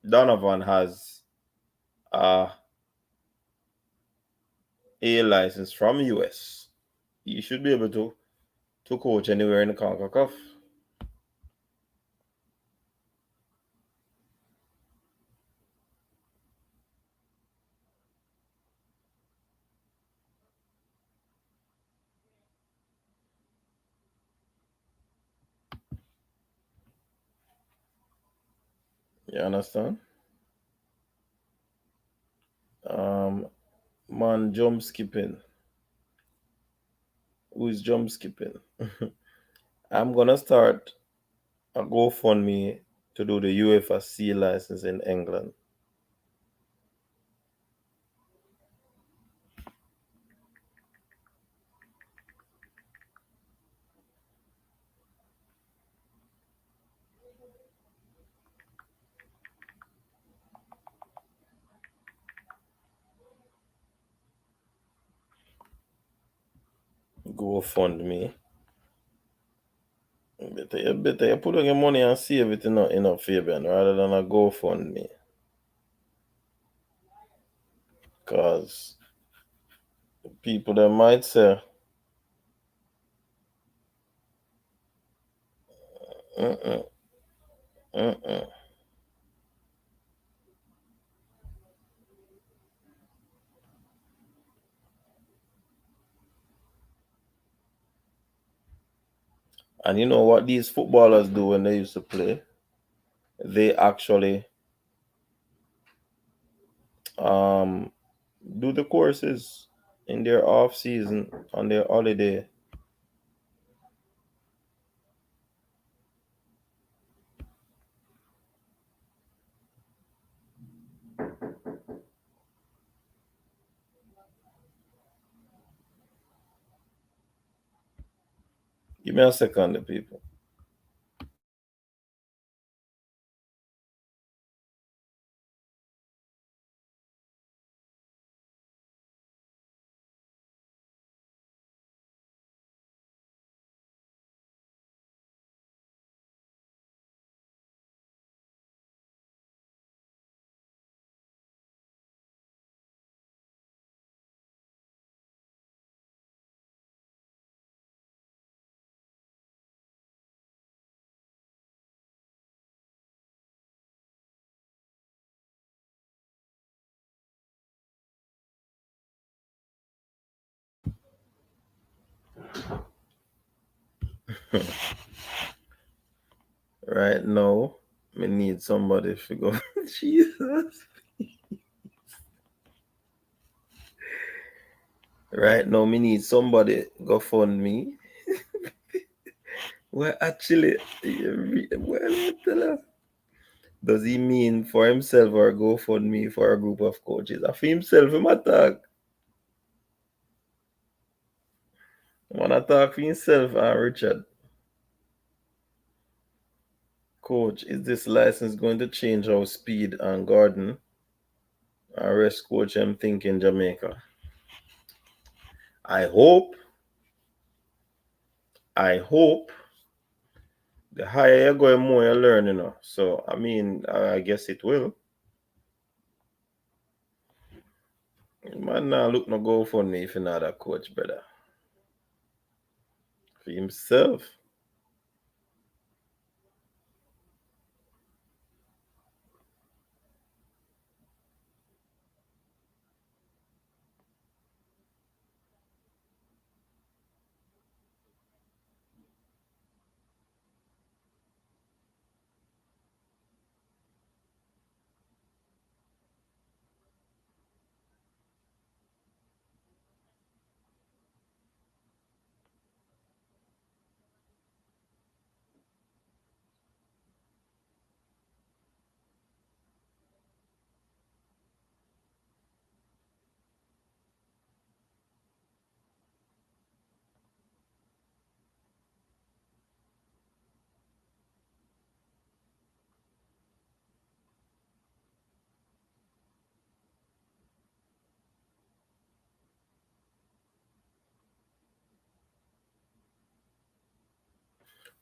Donovan has a license from US. You should be able to to coach anywhere in the CONCACAF. You understand? Man, jump skipping. Who is jump skipping? I'm gonna start a GoFundMe to do the UEFA C license in England. GoFundMe. Better you put on your money and save it in a Fabian rather than a GoFundMe. Because people that might say, mm-mm, mm-mm. And you know what these footballers do when they used to play? They actually um do the courses in their off season on their holiday. Give me a second, people. Right now, we need somebody to go. Jesus. Right now, me need somebody go fund me. Well, actually, well, tell her. Does he mean for himself or go fund me for a group of coaches? For himself, him attack. I want to talk for himself and Richard. Coach, is this license going to change how Speed and Gordon and rest coach I'm thinking Jamaica? I hope the higher you go, the more you learn, you know. So, I mean, I guess it will. Man, now look no go for me if you're not a coach, brother. For himself.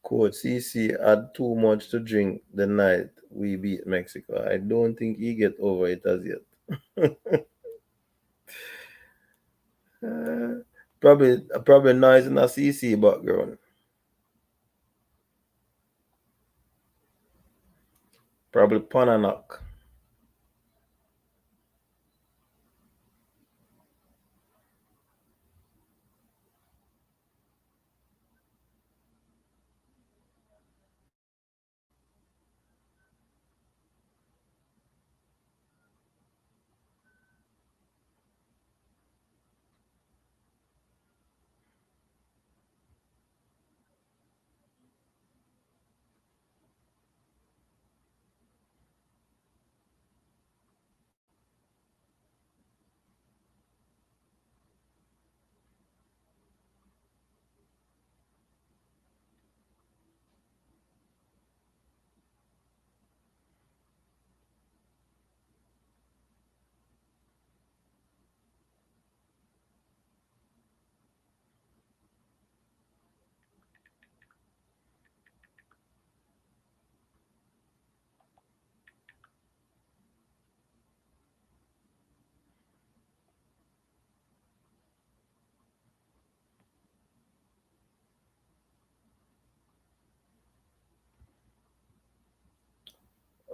Coach CC had too much to drink the night we beat Mexico. I don't think he get over it as yet. Probably noise in a CC background. Probably Ponanock.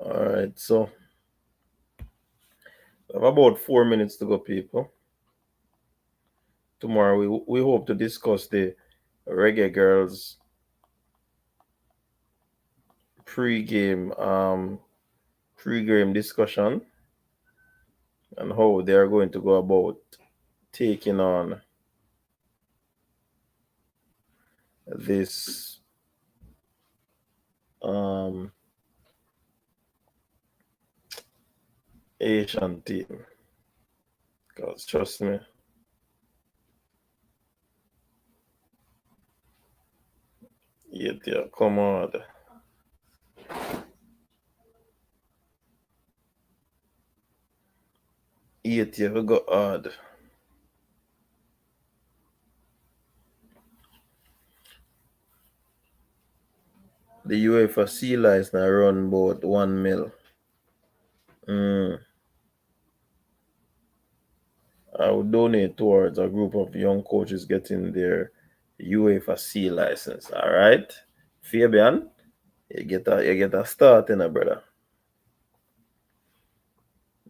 All right, so we have about 4 minutes to go, people. Tomorrow we hope to discuss the Reggae Girls pre-game pre-game discussion and how they are going to go about taking on this Asian team. Because trust me, yeah, come on. Yeah, we got hard. The UEFA sea lice now run about 1 mil. I would donate towards a group of young coaches getting their UEFA C license. All right, Fabian, you get a start in a brother.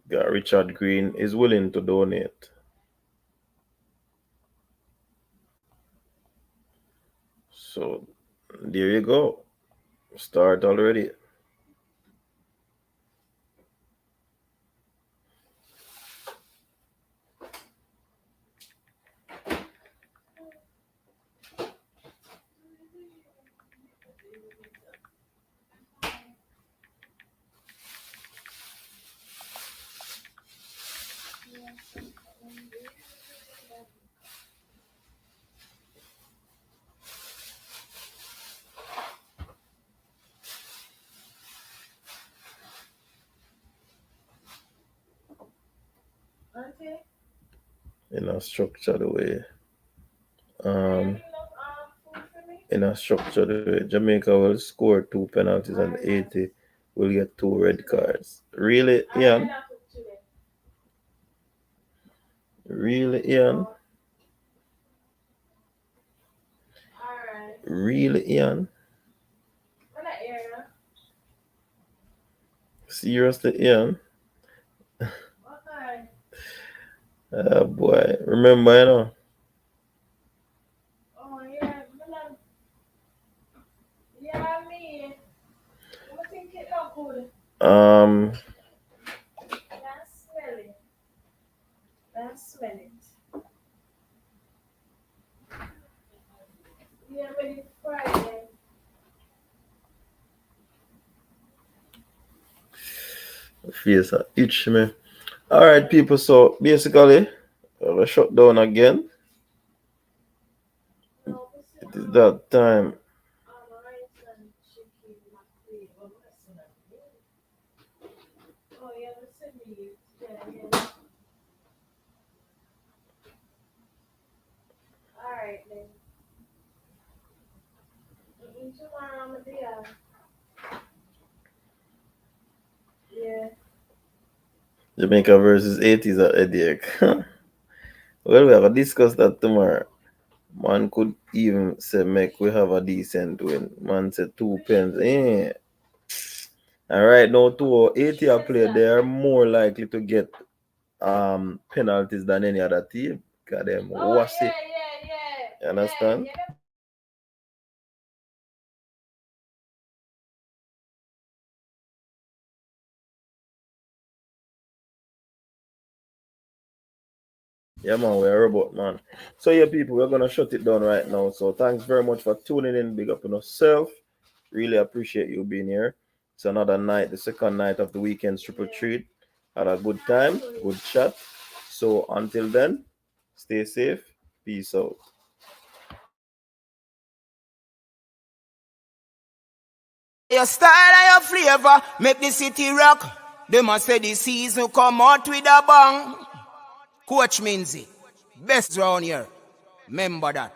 Got Richard Green is willing to donate. So there you go. Start already. In a structured way. In a structured way. Jamaica will score 2 penalties and 80 will get 2 red cards. Really, Ian? Really, Ian? Really, Ian? Seriously, Ian? Boy, remember, you know. Um, face itch me. All right, people. So basically, we'll shut down again. It is that time. Jamaica versus 80s at headache. Well, we have to discuss that tomorrow. Man could even say make we have a decent win. Man said 2 pence. And right now, two ATL player, they are more likely to get penalties than any other team. Because them what's it? You understand? Yeah, man, we're a robot, man. So, yeah, people, we're going to shut it down right now. So, thanks very much for tuning in. Big up on yourself. Really appreciate you being here. It's another night, the second night of the weekend's triple treat. Had a good time, good chat. So, until then, stay safe. Peace out. Your style and your flavor make the city rock. They must say the season come out with a bang. Coach Minzy, best round here. Remember that.